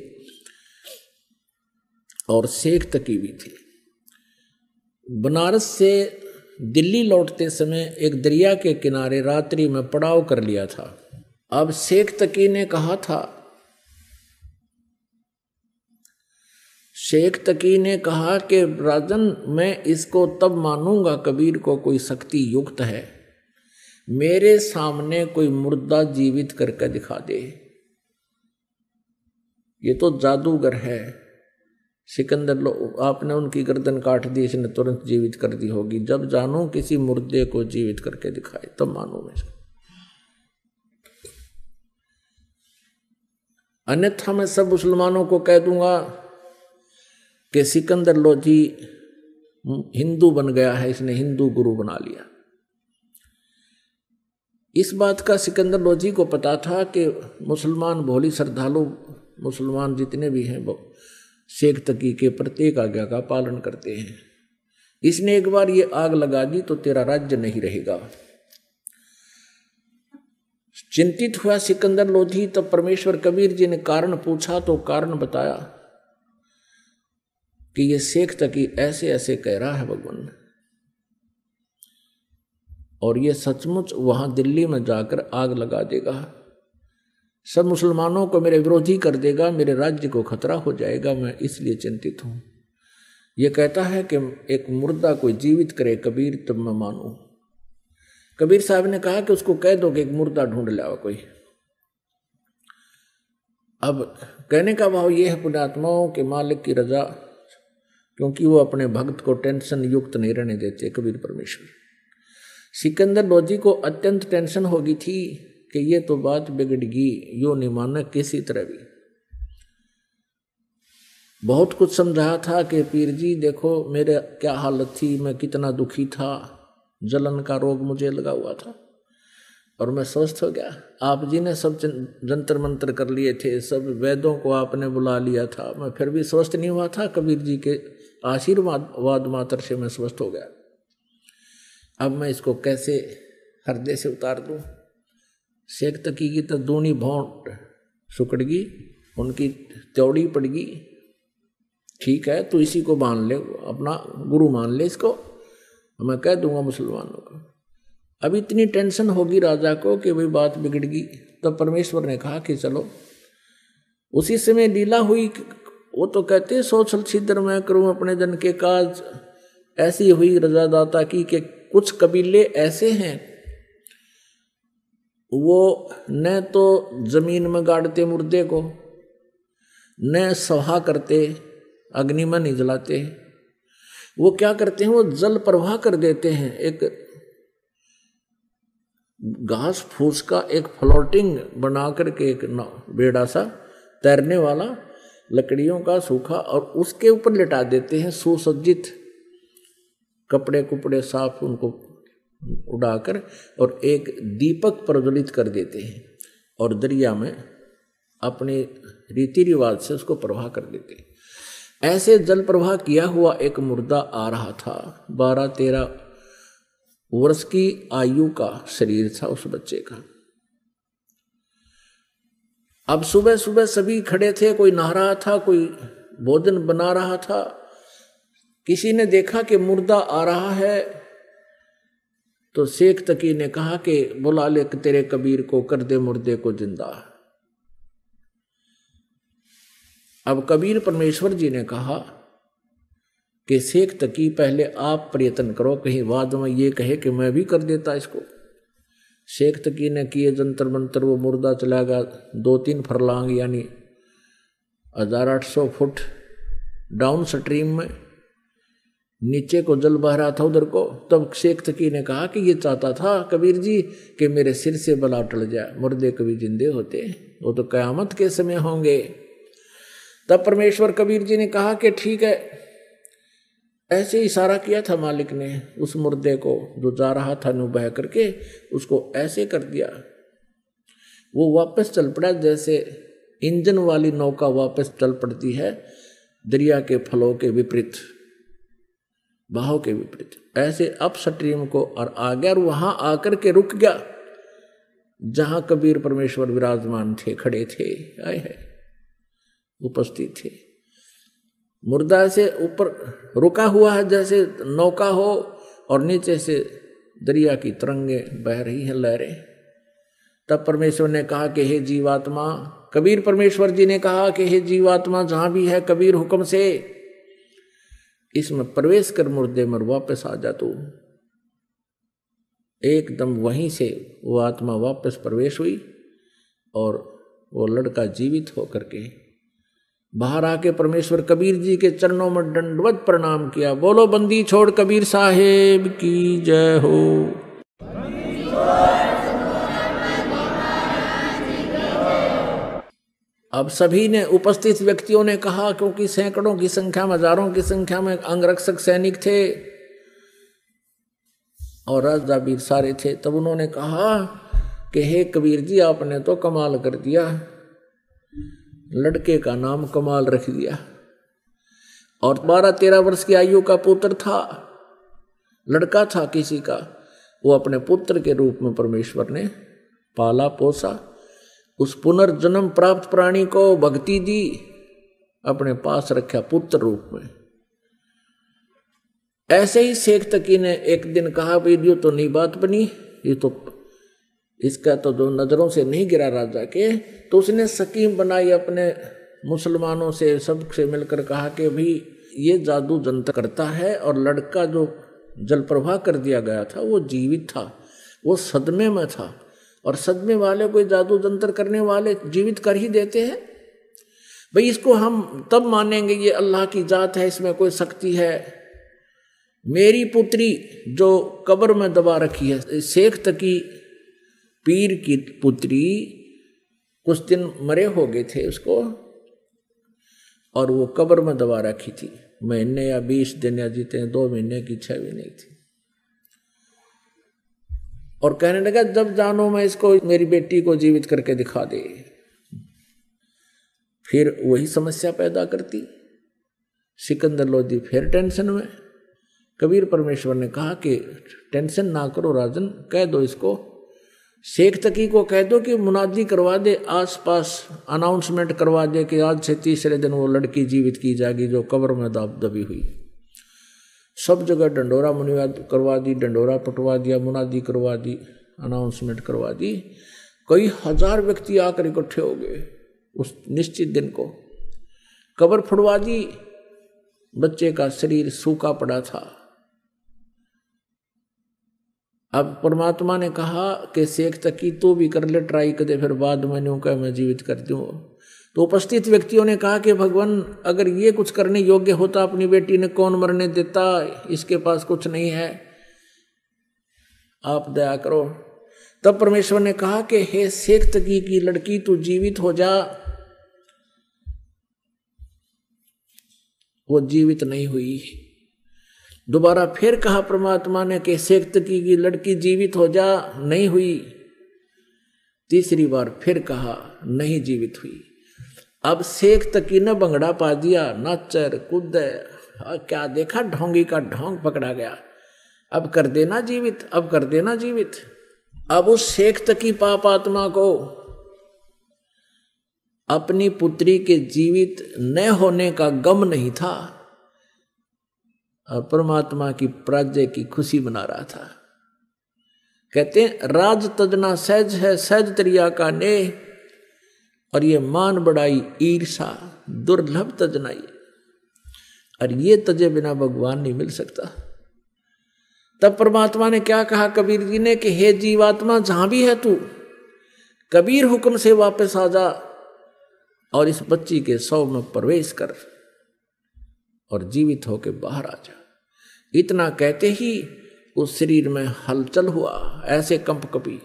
और शेख तकी भी थे। बनारस से दिल्ली लौटते समय एक दरिया के किनारे रात्रि में पड़ाव कर लिया था। अब शेख तकी ने कहा था, शेख तकी ने कहा कि राजन मैं इसको तब मानूंगा कबीर को कोई शक्ति युक्त है, मेरे सामने कोई मुर्दा जीवित करके दिखा दे। ये तो जादूगर है। सिकंदर आपने उनकी गर्दन काट दी, इसने तुरंत जीवित कर दी होगी। जब जानूं किसी मुर्दे को जीवित करके दिखाए तब मानूं मैं। अन्यथा मैं सब मुसलमानों को कह दूंगा कि सिकंदर लोधी हिंदू बन गया है, इसने हिंदू गुरु बना लिया। इस बात का सिकंदर लोधी को पता था कि मुसलमान भोली श्रद्धालु मुसलमान जितने भी हैं वो शेख तकी के प्रत्येक आज्ञा का पालन करते हैं। इसने एक बार ये आग लगा दी तो तेरा राज्य नहीं रहेगा। चिंतित हुआ सिकंदर लोधी। तब परमेश्वर कबीर जी ने कारण पूछा तो कारण बताया कि ये शेख तकी ऐसे ऐसे कह रहा है भगवान, और ये सचमुच वहां दिल्ली में जाकर आग लगा देगा, सब मुसलमानों को मेरे विरोधी कर देगा, मेरे राज्य को खतरा हो जाएगा, मैं इसलिए चिंतित हूं। ये कहता है कि एक मुर्दा कोई जीवित करे कबीर तब मैं मानूं। कबीर साहब ने कहा कि उसको कह दो कि एक मुर्दा ढूंढ लाओ कोई। अब कहने का भाव ये है पुण्यात्माओं के मालिक की रजा, क्योंकि वो अपने भक्त को टेंशन युक्त नहीं रहने देते कबीर परमेश्वर। सिकंदर लोधी को अत्यंत टेंशन हो गई थी कि ये तो बात बिगड़गी, यो नहीं माना किसी तरह भी। बहुत कुछ समझाया था कि पीर जी देखो मेरे क्या हालत थी, मैं कितना दुखी था, जलन का रोग मुझे लगा हुआ था और मैं स्वस्थ हो गया। आप जी ने सब जंतर मंत्र कर लिए थे, सब वैद्यों को आपने बुला लिया था, मैं फिर भी स्वस्थ नहीं हुआ था। कबीर जी के आशीर्वाद मात्र से मैं स्वस्थ हो गया। अब मैं इसको कैसे हृदय से उतार दूं? शेख तकी की तो दूनी भौंट सुकड़गी, उनकी त्योड़ी पड़गी। ठीक है, तो इसी को मान ले, अपना गुरु मान ले इसको, मैं कह दूंगा मुसलमानों को। अब इतनी टेंशन होगी राजा को कि भाई बात बिगड़गी। तब परमेश्वर ने कहा कि चलो। उसी समय लीला हुई। वो तो कहते सोचल छिद्र मैं करूं अपने जन के काज, ऐसी हुई रजादाता की कि कुछ कबीले ऐसे हैं वो न तो जमीन में गाड़ते मुर्दे को, न सहा करते, अग्नि में नहीं जलाते। वो क्या करते हैं, वो जल प्रवाह कर देते हैं। एक घास फूस का एक फ्लोटिंग बना करके एक बेड़ा सा तैरने वाला लकड़ियों का सूखा, और उसके ऊपर लिटा देते हैं सुसज्जित कपड़े कुपड़े साफ उनको उड़ाकर, और एक दीपक प्रज्वलित कर देते हैं और दरिया में अपने रीति रिवाज से उसको प्रवाह कर देते हैं। ऐसे जल प्रवाह किया हुआ एक मुर्दा आ रहा था। 12-13 वर्ष की आयु का शरीर था उस बच्चे का। अब सुबह सुबह सभी खड़े थे, कोई नहा रहा था, कोई भोजन बना रहा था। किसी ने देखा कि मुर्दा आ रहा है तो शेख तकी ने कहा कि बुला ले तेरे कबीर को, कर दे मुर्दे को जिंदा। अब कबीर परमेश्वर जी ने कहा कि शेख तकी पहले आप प्रयत्न करो, कहीं बाद में ये कहे कि मैं भी कर देता इसको। शेख तकी ने किए जंतर मंतर, वो मुर्दा चला गया 2-3 फरलांग यानी 1800 फुट डाउन स्ट्रीम में, नीचे को जल बह रहा था उधर को। तब शेख तकी ने कहा कि ये चाहता था कबीर जी कि मेरे सिर से बला टल जाए, मुर्दे कभी जिंदे होते, वो तो कयामत के समय होंगे। तब परमेश्वर कबीर जी ने कहा कि ठीक है। ऐसे इशारा किया था मालिक ने उस मुर्दे को जो जा रहा था नु बह करके, उसको ऐसे कर दिया, वो वापस चल पड़ा जैसे इंजन वाली नौका वापस चल पड़ती है दरिया के फलों के विपरीत, बहाव के विपरीत। ऐसे अप स्ट्रीम को और आ गया और वहां आकर के रुक गया जहां कबीर परमेश्वर विराजमान थे, खड़े थे, आए हैं, उपस्थित थे। मुर्दा से ऊपर रुका हुआ है जैसे नौका हो, और नीचे से दरिया की तरंगे बह रही हैं, लहरें। तब परमेश्वर ने कहा कि हे जीवात्मा, कबीर परमेश्वर जी ने कहा कि हे जीवात्मा जहां भी है कबीर हुक्म से इसमें प्रवेश कर, मुर्दे में वापस आ जा। तू एकदम वहीं से वो आत्मा वापस प्रवेश हुई और वो लड़का जीवित होकर के बाहर आके परमेश्वर कबीर जी के चरणों में दंडवत प्रणाम किया। बोलो बंदी छोड़ कबीर साहेब की जय हो। अब सभी ने, उपस्थित व्यक्तियों ने कहा, क्योंकि सैकड़ों की संख्या में, हजारों की संख्या में अंगरक्षक सैनिक थे और राजा वीर सारे थे, तब उन्होंने कहा कि हे कबीर जी, आपने तो कमाल कर दिया, लड़के का नाम कमाल रख दिया। और 12-13 वर्ष की आयु का पुत्र था, लड़का था किसी का, वो अपने पुत्र के रूप में परमेश्वर ने पाला पोसा, उस पुनर्जन्म प्राप्त प्राणी को भक्ति दी, अपने पास रखा पुत्र रूप में। ऐसे ही शेख तकी ने एक दिन कहा, भाई ये तो नई बात बनी, ये तो इसका तो जो नजरों से नहीं गिरा राजा के, तो उसने स्कीम बनाई, अपने मुसलमानों से सबसे मिलकर कहा कि भाई ये जादू जंतर करता है, और लड़का जो जल प्रवाह कर दिया गया था वो जीवित था, वो सदमे में था, और सदमे वाले कोई जादू जंतर करने वाले जीवित कर ही देते हैं। भाई इसको हम तब मानेंगे ये अल्लाह की जात है, इसमें कोई शक्ति है। मेरी पुत्री जो कब्र में दबा रखी है, शेख तकी पीर की पुत्री, कुछ दिन मरे हो गए थे उसको, और वो कब्र में दबा रखी थी, महीने या 20 दिन या जीते 2 महीने की 6 भी नहीं थी। और कहने लगा, जब जानो मैं इसको, मेरी बेटी को जीवित करके दिखा दे। फिर वही समस्या पैदा करती। सिकंदर लोधी फिर टेंशन में। कबीर परमेश्वर ने कहा कि टेंशन ना करो राजन, कह दो इसको, शेख तकी को कह दो कि मुनादी करवा दे, आसपास अनाउंसमेंट करवा दे कि आज से तीसरे दिन वो लड़की जीवित की जाएगी जो कब्र में दबी हुई। सब जगह डंडोरा मुनियाद करवा दी, डंडोरा पटवा दिया, मुनादी करवा दी, अनाउंसमेंट करवा दी। कई हजार व्यक्ति आकर इकट्ठे हो गए उस निश्चित दिन को। कब्र फुड़वा दी, बच्चे का शरीर सूखा पड़ा था। अब परमात्मा ने कहा कि शेख तकी तू भी कर ले ट्राई कर दे, फिर बाद में न्यू कह मैं जीवित कर दूँ। तो उपस्थित व्यक्तियों ने कहा कि भगवान अगर ये कुछ करने योग्य होता अपनी बेटी ने कौन मरने देता, इसके पास कुछ नहीं है, आप दया करो। तब परमेश्वर ने कहा कि हे शेख तकी की लड़की तू जीवित हो जा। वो जीवित नहीं हुई। दोबारा फिर कहा परमात्मा ने कि शेख तकी की लड़की जीवित हो जा, नहीं हुई। तीसरी बार फिर कहा, नहीं जीवित हुई। अब शेख तकी ने भंगड़ा पा दिया, नाचर कूद, क्या देखा, ढोंगी का ढोंग पकड़ा गया। अब कर देना जीवित, अब कर देना जीवित। अब उस शेख तकी पाप आत्मा को अपनी पुत्री के जीवित न होने का गम नहीं था, और परमात्मा की पराजय की खुशी मना रहा था। कहते हैं राज तजना सहज है, सहज तरिया का ने, और ये मान बढ़ाई ईर्षा दुर्लभ तजनाई। और ये तजे बिना भगवान नहीं मिल सकता। तब परमात्मा ने क्या कहा कबीर जी ने कि हे जीवात्मा जहां भी है तू, कबीर हुक्म से वापस आ जा और इस बच्ची के शव में प्रवेश कर और जीवित होकर बाहर आ जा। इतना कहते ही उस शरीर में हलचल हुआ, ऐसे कंप कपी,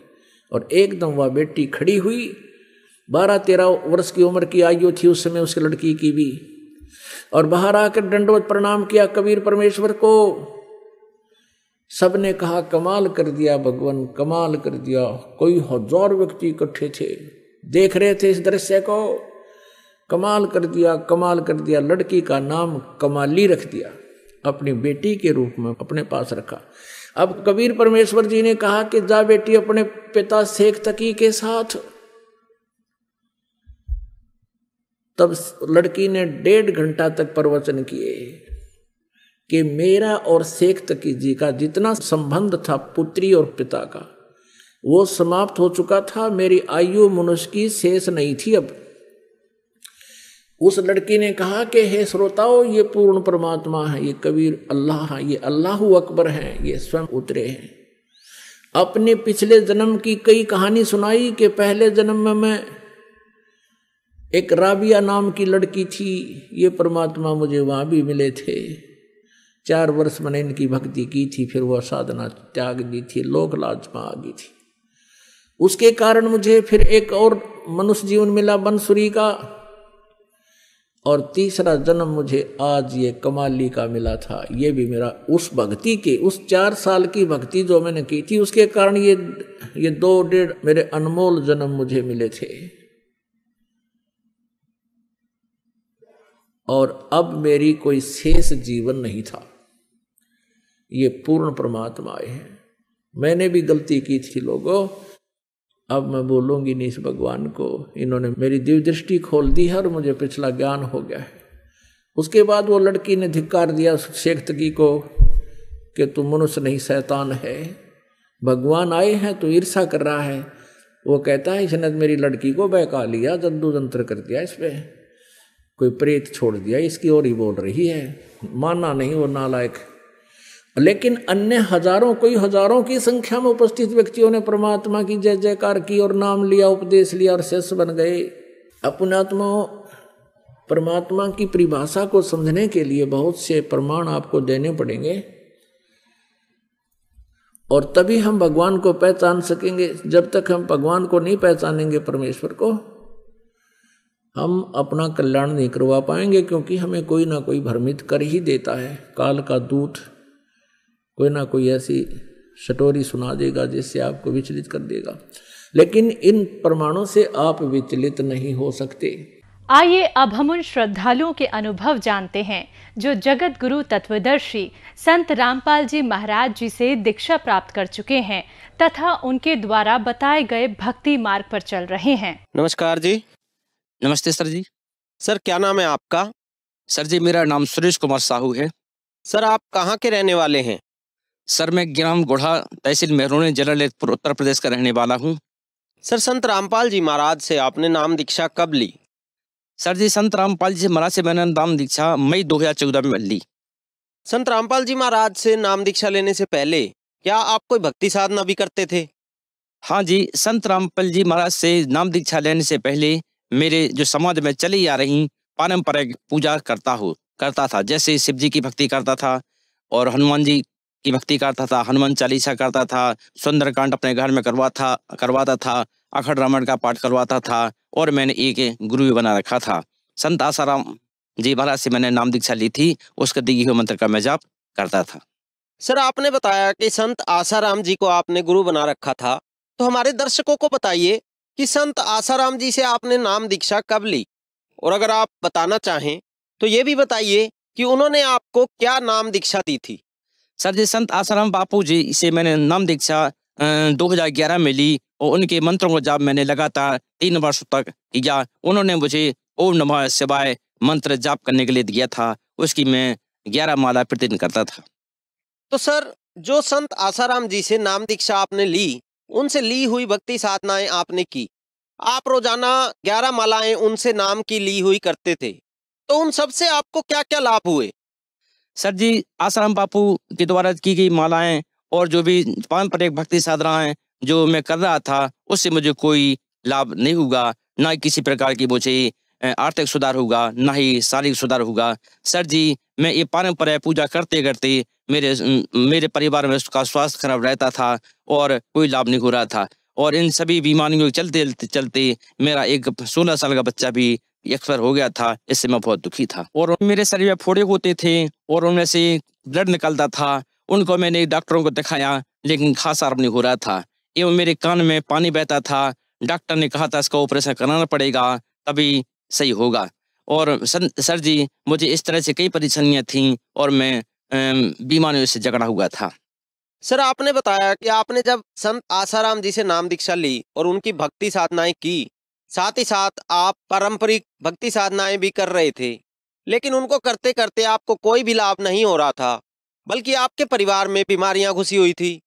और एकदम वह बेटी खड़ी हुई। 12-13 वर्ष की उम्र की आयु थी उस समय उस लड़की की भी, और बाहर आकर दंडवत प्रणाम किया कबीर परमेश्वर को। सबने कहा कमाल कर दिया भगवान, कमाल कर दिया। कोई हजार व्यक्ति इकट्ठे थे, देख रहे थे इस दृश्य को। कमाल कर दिया, कमाल कर दिया। लड़की का नाम कमाली रख दिया, अपनी बेटी के रूप में अपने पास रखा। अब कबीर परमेश्वर जी ने कहा कि जा बेटी अपने पिता शेख तकी के साथ। तब लड़की ने 1.5 घंटा तक प्रवचन किए कि मेरा और शेख तकी जी का जितना संबंध था पुत्री और पिता का, वो समाप्त हो चुका था। मेरी आयु मनुष्य की शेष नहीं थी। अब उस लड़की ने कहा कि हे श्रोताओ, ये पूर्ण परमात्मा है, ये कबीर अल्लाह है, ये अल्लाहु अकबर हैं, ये स्वयं उतरे हैं। अपने पिछले जन्म की कई कहानी सुनाई कि पहले जन्म में मैं एक राबिया नाम की लड़की थी, ये परमात्मा मुझे वहां भी मिले थे। 4 वर्ष मैंने इनकी भक्ति की थी, फिर वह साधना त्याग दी थी, लोक लाज में आ गई थी। उसके कारण मुझे फिर एक और मनुष्य जीवन मिला बंसुरी का, और तीसरा जन्म मुझे आज ये कमाली का मिला था। ये भी मेरा उस भक्ति के, उस 4 साल की भक्ति जो मैंने की थी, उसके कारण ये 2-1.5 मेरे अनमोल जन्म मुझे मिले थे। और अब मेरी कोई शेष जीवन नहीं था। ये पूर्ण परमात्मा आए हैं। मैंने भी गलती की थी लोगों, अब मैं बोलूंगी नहीं इस भगवान को। इन्होंने मेरी दिव्य दृष्टि खोल दी है और मुझे पिछला ज्ञान हो गया है। उसके बाद वो लड़की ने धिक्कार दिया शेख तकी को कि तू मनुष्य नहीं शैतान है, भगवान आए हैं तो ईर्षा कर रहा है। वो कहता है इसने मेरी लड़की को बहका लिया, जद्दू जंत्र कर दिया, इस पे कोई प्रेत छोड़ दिया, इसकी ओर ही बोल रही है। माना नहीं वो नालायक। लेकिन अन्य हजारों की संख्या में उपस्थित व्यक्तियों ने परमात्मा की जय जयकार की और नाम लिया, उपदेश लिया और शिष्य बन गए। अपनात्मा परमात्मा की परिभाषा को समझने के लिए बहुत से प्रमाण आपको देने पड़ेंगे और तभी हम भगवान को पहचान सकेंगे। जब तक हम भगवान को नहीं पहचानेंगे, परमेश्वर को, हम अपना कल्याण नहीं करवा पाएंगे, क्योंकि हमें कोई ना कोई भ्रमित कर ही देता है। काल का दूत कोई ना कोई ऐसी स्टोरी सुना देगा जिससे आपको विचलित कर देगा। लेकिन इन प्रमाणों से आप विचलित नहीं हो सकते। आइए अब हम उन श्रद्धालुओं के अनुभव जानते हैं जो जगत गुरु तत्वदर्शी संत रामपाल जी महाराज जी से दीक्षा प्राप्त कर चुके हैं तथा उनके द्वारा बताए गए भक्ति मार्ग पर चल रहे हैं। नमस्कार जी। नमस्ते सर जी। सर क्या नाम है आपका? सर जी मेरा नाम सुरेश कुमार साहू है। सर आप कहाँ के रहने वाले हैं? सर मैं ग्राम गोढ़ा, तहसील मेहरोनी, जिला ललितपुर, उत्तर प्रदेश का रहने वाला हूँ। सर संत रामपाल जी महाराज से आपने नाम दीक्षा कब ली? सर जी संत रामपाल जी महाराज से मैंने नाम दीक्षा मई 2014 में ली। संत रामपाल जी महाराज से नाम दीक्षा लेने से पहले क्या आप कोई भक्ति साधना भी करते थे? हाँ जी, संत रामपाल जी महाराज से नाम दीक्षा लेने से पहले मेरे जो समाज में चली आ रही पारंपरिक पूजा करता था। जैसे शिव जी की भक्ति करता था और हनुमान जी की भक्ति करता था, हनुमान चालीसा करता था, सुंदरकांड अपने घर में करवाता था, अखंड रामायण का पाठ करवाता था और मैंने एक गुरु भी बना रखा था। संत आसाराम जी महाराज से मैंने नाम दीक्षा ली थी, उसके दिए हुए मंत्र का मैं जाप करता था। सर आपने बताया कि संत आसाराम जी को आपने गुरु बना रखा था, तो हमारे दर्शकों को बताइए कि संत आसाराम जी से आपने नाम दीक्षा कब ली, और अगर आप बताना चाहें तो ये भी बताइए कि उन्होंने आपको क्या नाम दीक्षा दी थी। सर जी संत आसाराम बापू जी से मैंने नाम दीक्षा 2011 में ली और उनके मंत्रों को जाप मैंने लगातार 3 वर्ष तक किया। उन्होंने मुझे ओम नमः शिवाय मंत्र जाप करने के लिए दिया था, उसकी मैं 11 माला प्रतिदिन करता था। तो सर जो संत आसाराम जी से नाम दीक्षा आपने ली, उनसे ली हुई भक्ति साधनाएं आपने की, आप रोजाना 11 मालाएं उनसे नाम की ली हुई करते थे, तो उन सब से आपको क्या क्या लाभ हुए? सर जी आसाराम बापू के द्वारा की गई मालाएं और जो भी पारंपरिक भक्ति साधनाएं जो मैं कर रहा था, उससे मुझे कोई लाभ नहीं होगा, ना ही किसी प्रकार की मुझे आर्थिक सुधार होगा, ना ही शारीरिक सुधार होगा। सर जी मैं ये पारंपरिक पूजा करते करते मेरे परिवार में उसका स्वास्थ्य खराब रहता था और कोई लाभ नहीं हो रहा था, और इन सभी बीमारियों के चलते मेरा एक 16 साल का बच्चा भी एक्सपायर हो गया था। इससे मैं बहुत दुखी था और मेरे शरीर में फोड़े होते थे और उनमें से ब्लड निकलता था। उनको मैंने डॉक्टरों को दिखाया लेकिन खास आराम नहीं हो रहा था। एवं मेरे कान में पानी बहता था, डॉक्टर ने कहा था इसका ऑपरेशन कराना पड़ेगा तभी सही होगा। और सर जी मुझे इस तरह से कई परेशानियां थीं और मैं बीमारियों से जकड़ा हुआ था। सर आपने बताया कि आपने जब संत आसाराम जी से नाम दीक्षा ली और उनकी भक्ति साधनाएं की, साथ ही साथ आप पारंपरिक भक्ति साधनाएं भी कर रहे थे, लेकिन उनको करते करते आपको कोई भी लाभ नहीं हो रहा था, बल्कि आपके परिवार में बीमारियां घुसी हुई थी।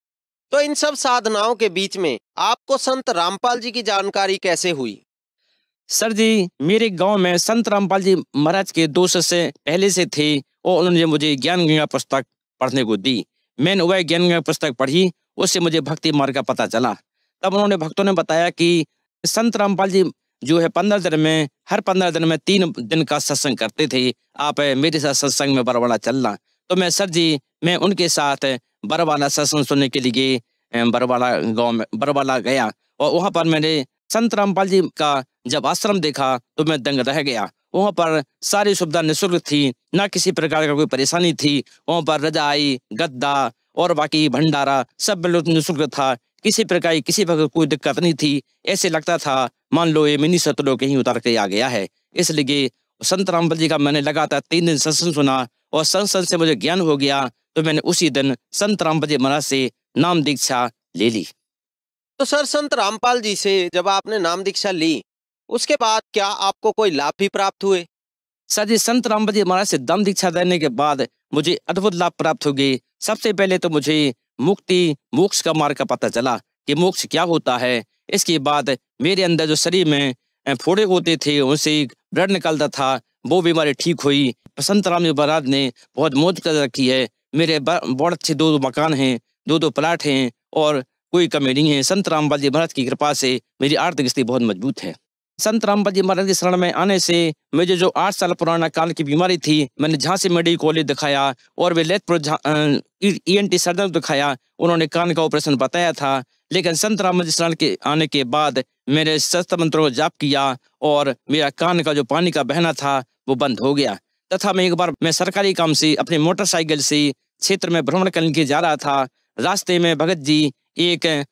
तो इन सब साधनाओं के बीच में आपको संत रामपाल जी की जानकारी कैसे हुई? सर जी मेरे गांव में संत रामपाल जी महाराज के 2 शिष्य पहले से थे और उन्होंने मुझे ज्ञान गंगा पुस्तक पढ़ने को दी। मैंने वह ज्ञान गंगा पुस्तक पढ़ी, उससे मुझे भक्ति मार्ग का पता चला। तब उन्होंने भक्तों ने बताया कि संत रामपाल जी जो है हर 15 दिन में 3 दिन का सत्संग करते थे, आप मेरे साथ सत्संग में बरवाला चलना। तो मैं उनके साथ बरवाला सत्संग सुनने के लिए बरवाला गाँव में बरवाला गया और वहाँ पर मैंने संत रामपाल जी का जब आश्रम देखा तो मैं दंग रह गया वहाँ पर सारी सुविधा निःशुल्क थी, ना किसी प्रकार का कोई परेशानी थी। वहाँ पर रजाई, गद्दा और बाकी भंडारा सब बिल्कुल निःशुल्क था। किसी प्रकार की किसी प्रकार कोई दिक्कत नहीं थी। ऐसे लगता था मान लो ये मिनी सतलुज कहीं उतर के आ गया है। इसलिए संत रामपाल जी का मैंने लगातार 3 दिन सत्संग सुना और सत्संग से मुझे ज्ञान हो गया, तो मैंने उसी दिन संत रामपाल जी महाराज से नाम दीक्षा ले ली। तो सर, संत रामपाल जी से जब आपने नाम दीक्षा ली, उसके बाद क्या आपको कोई लाभ भी प्राप्त हुए? सर जी, संत रामपाल जी महाराज से नाम दीक्षा देने के बाद मुझे अद्भुत लाभ प्राप्त हो गए। सबसे पहले तो मुझे मुक्ति मोक्ष का मार्ग का पता चला कि मोक्ष क्या होता है। इसके बाद मेरे अंदर जो शरीर में फोड़े होते थे, उनसे ब्लड निकलता था, वो बीमारी ठीक हुई। संत राम जी महाराज ने बहुत मौज कर रखी है। मेरे बहुत अच्छे 2 मकान हैं, 2 प्लाट हैं और कोई कमी नहीं है। संत रामपाल जी महाराज की कृपा से मेरी आर्थिक स्थिति बहुत मजबूत है। संत रामपाल जी महाराज के शरण में आने से मुझे जो 8 साल पुराना कान की बीमारी थी, मैंने झांसी मेडिकल कॉलेज दिखाया और वे लेथपुर ENT सर्जन दिखाया। उन्होंने कान का ऑपरेशन बताया था। लेकिन संत रामपाल जी शरण के आने के बाद मेरे शस्त्र मंत्रों को जाप किया और मेरा कान का जो पानी का बहना था वो बंद हो गया। तथा मैं एक बार सरकारी काम से अपने मोटरसाइकिल से क्षेत्र में भ्रमण करने के जा रहा था। रास्ते में भगत जी एक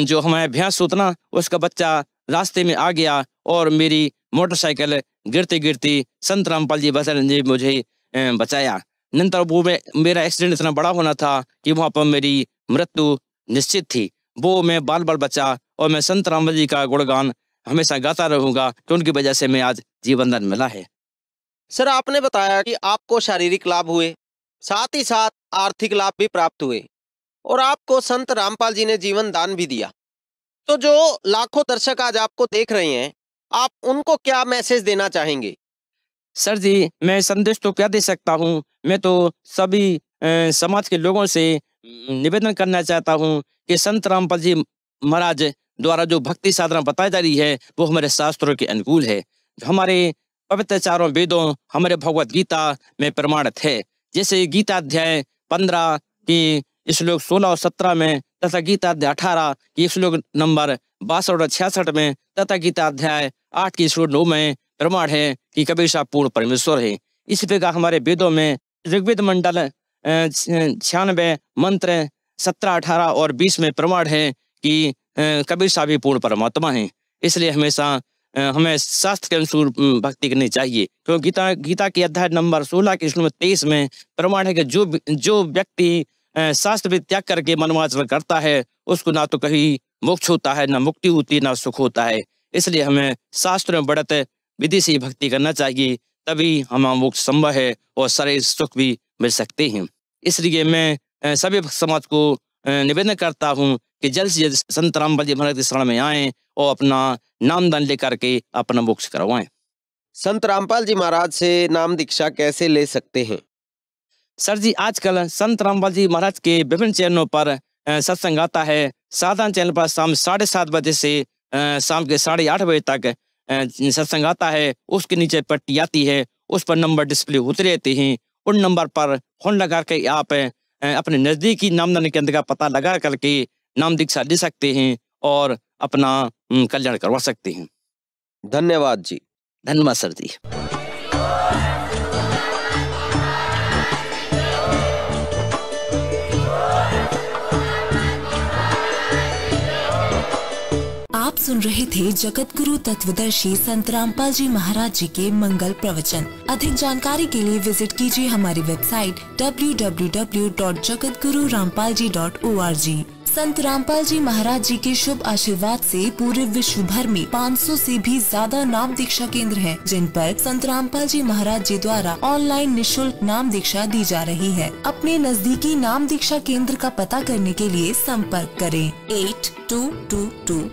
जो हमारे भैंस होता उसका बच्चा रास्ते में आ गया और मेरी मोटरसाइकिल गिरते गिरते संत रामपाल जी ने मुझे बचाया। नंतर वो मेरा एक्सीडेंट इतना बड़ा होना था कि वहाँ पर मेरी मृत्यु निश्चित थी। वो मैं बाल बाल बचा और मैं संत रामपाल जी का गुणगान हमेशा गाता रहूंगा कि उनकी वजह से मैं आज जीवन दान मिला है। सर, आपने बताया कि आपको शारीरिक लाभ हुए, साथ ही साथ आर्थिक लाभ भी प्राप्त हुए और आपको संत रामपाल जी ने जीवन दान भी दिया। तो जो लाखों दर्शक आज आपको देख रहे हैं, आप उनको क्या मैसेज देना चाहेंगे? सर जी, मैं संदेश तो क्या दे सकता हूँ। मैं तो सभी समाज के लोगों से निवेदन करना चाहता हूँ कि संत रामपाल जी महाराज द्वारा जो भक्ति साधना बताई जा रही है वो हमारे शास्त्रों के अनुकूल है। हमारे पवित्र चारों वेदों, हमारे भगवत गीता में प्रमाणित है। जैसे गीता अध्याय 15 की श्लोक 16 और 17 में, तथा गीता अध्याय 18 की श्लोक नंबर 62 और 66 में, तथा गीता अध्याय 8 की श्लोक 9 में प्रमाण है कि कबीर साहब पूर्ण परमेश्वर है। इसी प्रकार हमारे वेदों में ऋग्वेद मंडल 96 मंत्र 17, 18 और 20 में प्रमाण है कि कबीर साहब ही पूर्ण परमात्मा हैं। इसलिए हमेशा हमें शास्त्र के अनुसार भक्ति करनी चाहिए। क्योंकि गीता के अध्याय नंबर 16 के श्लोक 23 में प्रमाण है कि जो व्यक्ति शास्त्र भी त्याग करके मनोवांछा करता है उसको ना तो कहीं मोक्ष होता है, ना मुक्ति होती है, ना सुख होता है। इसलिए हमें शास्त्र में बढ़त विधि से भक्ति करना चाहिए, तभी हमारा मोक्ष संभव है और सारे सुख भी मिल सकते हैं। इसलिए मैं सभी समाज को निवेदन करता हूँ कि जल्द से जल्द संत रामपाल जी महाराज के शरण में आएं और अपना नामदान लेकर के अपना मोक्ष करवाएं। संत रामपाल जी महाराज से नाम दीक्षा कैसे ले सकते हैं? सर जी, आजकल संत रामपाल जी महाराज के विभिन्न चैनलों पर सत्संग आता है। साधारण चैनल पर शाम 7:30 बजे से शाम के 8:30 बजे तक सत्संग आता है। उसके नीचे पट्टी आती है, उस पर नंबर डिस्प्ले होते रहते हैं। उन नंबर पर फोन लगा के आप अपने नजदीकी नामदान केंद्र का पता लगा करके नाम दीक्षा ले सकते हैं और अपना कल्याण करवा सकते हैं। धन्यवाद जी। धन्यवाद सर जी। आप सुन रहे थे जगत गुरु तत्वदर्शी संत रामपाल जी महाराज जी के मंगल प्रवचन। अधिक जानकारी के लिए विजिट कीजिए हमारी वेबसाइट www.jagatgururampalji.org। संत रामपाल जी महाराज जी के शुभ आशीर्वाद से पूरे विश्व भर में 500 से भी ज्यादा नाम दीक्षा केंद्र हैं, जिन पर संत रामपाल जी महाराज जी द्वारा ऑनलाइन निःशुल्क नाम दीक्षा दी जा रही है। अपने नजदीकी नाम दीक्षा केंद्र का पता करने के लिए संपर्क करें 8222